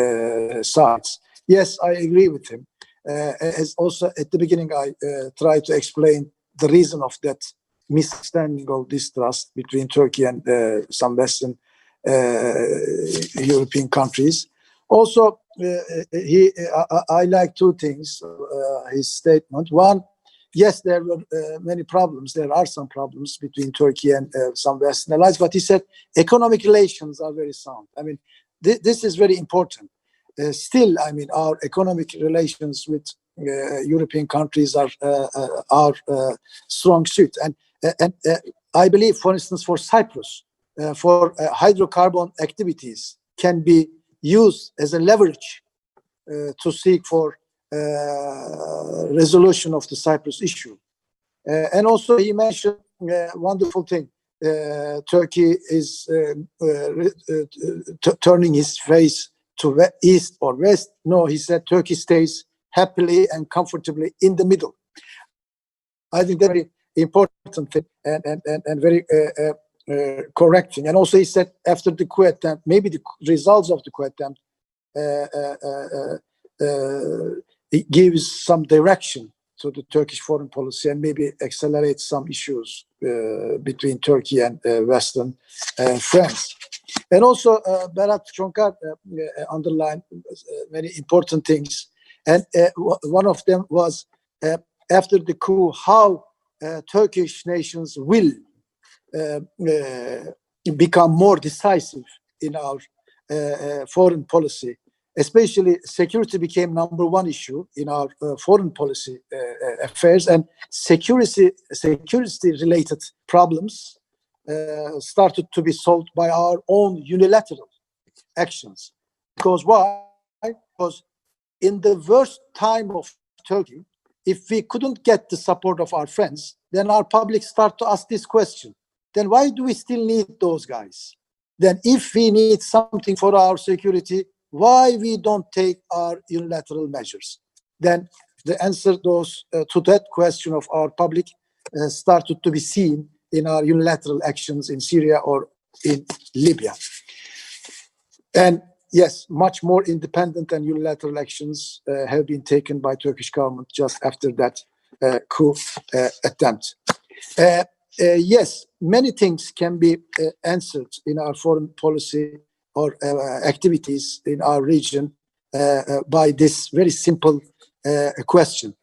sides. Yes, I agree with him. As also at the beginning, I tried to explain the reason of that misunderstanding of distrust between Turkey and some Western European countries. Also, I like two things, his statement. One, yes, there were many problems. There are some problems between Turkey and some Western allies, but he said economic relations are very sound. I mean, this is very important. Still, I mean, our economic relations with European countries are our strong suit. And I believe, for instance, for Cyprus, for hydrocarbon activities can be used as a leverage to seek for resolution of the Cyprus issue. And also he mentioned a wonderful thing. Turkey is turning his face to east or west. No, he said Turkey stays happily and comfortably in the middle. I think that's very important thing and very correct thing. And also he said after the coup attempt, maybe the results of the coup attempt it gives some direction to the Turkish foreign policy and maybe accelerates some issues between Turkey and Western friends. And also Berat Çonkar underlined many important things. And one of them was after the coup, how Turkish nations will become more decisive in our foreign policy. Especially security became number one issue in our foreign policy affairs, and security related problems started to be solved by our own unilateral actions. Because why? Because in the worst time of Turkey, if we couldn't get the support of our friends, then our public start to ask this question. Then why do we still need those guys? Then if we need something for our security, why we don't take our unilateral measures? Then the answer to that question of our public started to be seen in our unilateral actions in Syria or in Libya. And yes, much more independent and unilateral actions have been taken by Turkish government just after that coup attempt. Yes, many things can be answered in our foreign policy or activities in our region by this very simple question.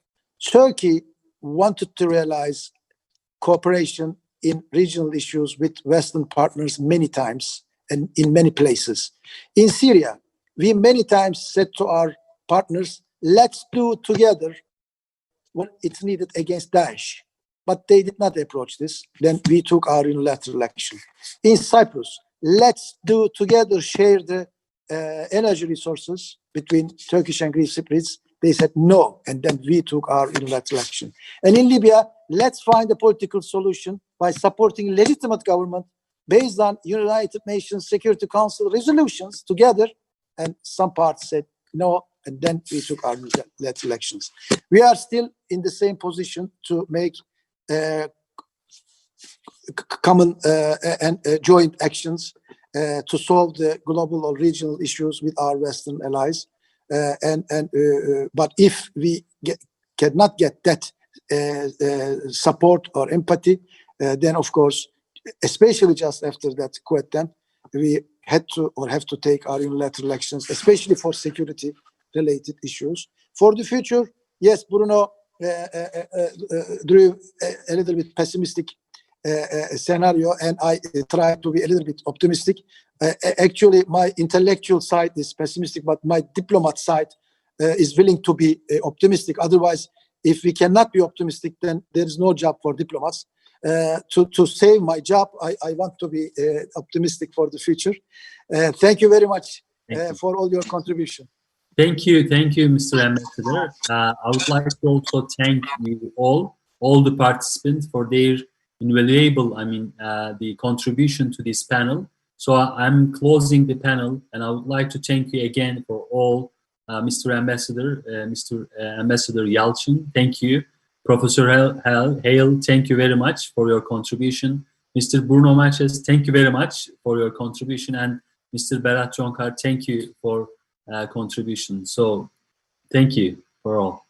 Turkey wanted to realize cooperation in regional issues with Western partners many times and in many places. In Syria, we many times said to our partners, let's do together what it's needed against Daesh. But they did not approach this. Then we took our unilateral action. In Cyprus, let's do together, share the energy resources between Turkish and Greek Cypriots. They said no, and then we took our unilateral action. And in Libya, let's find a political solution by supporting legitimate government based on United Nations Security Council resolutions together. And some parts said no, and then we took our unilateral elections. We are still in the same position to make common and joint actions to solve the global or regional issues with our Western allies. But if we cannot get that support or empathy, then of course, especially just after that coup attempt, we had to or have to take our unilateral actions, especially for security-related issues. For the future, yes, Bruno drew a little bit pessimistic scenario, and I tried to be a little bit optimistic. Actually, my intellectual side is pessimistic, but my diplomat side is willing to be optimistic. Otherwise, if we cannot be optimistic, then there is no job for diplomats. To save my job, I want to be optimistic for the future. Thank you very much for all your contribution. Thank you, Mr. Ambassador. I would like to also thank you all the participants for their invaluable, the contribution to this panel. So I'm closing the panel, and I would like to thank you again for all, Mr. Ambassador, Mr. Ambassador Yalçın. Thank you. Professor Hale, thank you very much for your contribution. Mr. Bruno Maches, thank you very much for your contribution. And Mr. Berat Jonkar, thank you for contribution. So thank you for all.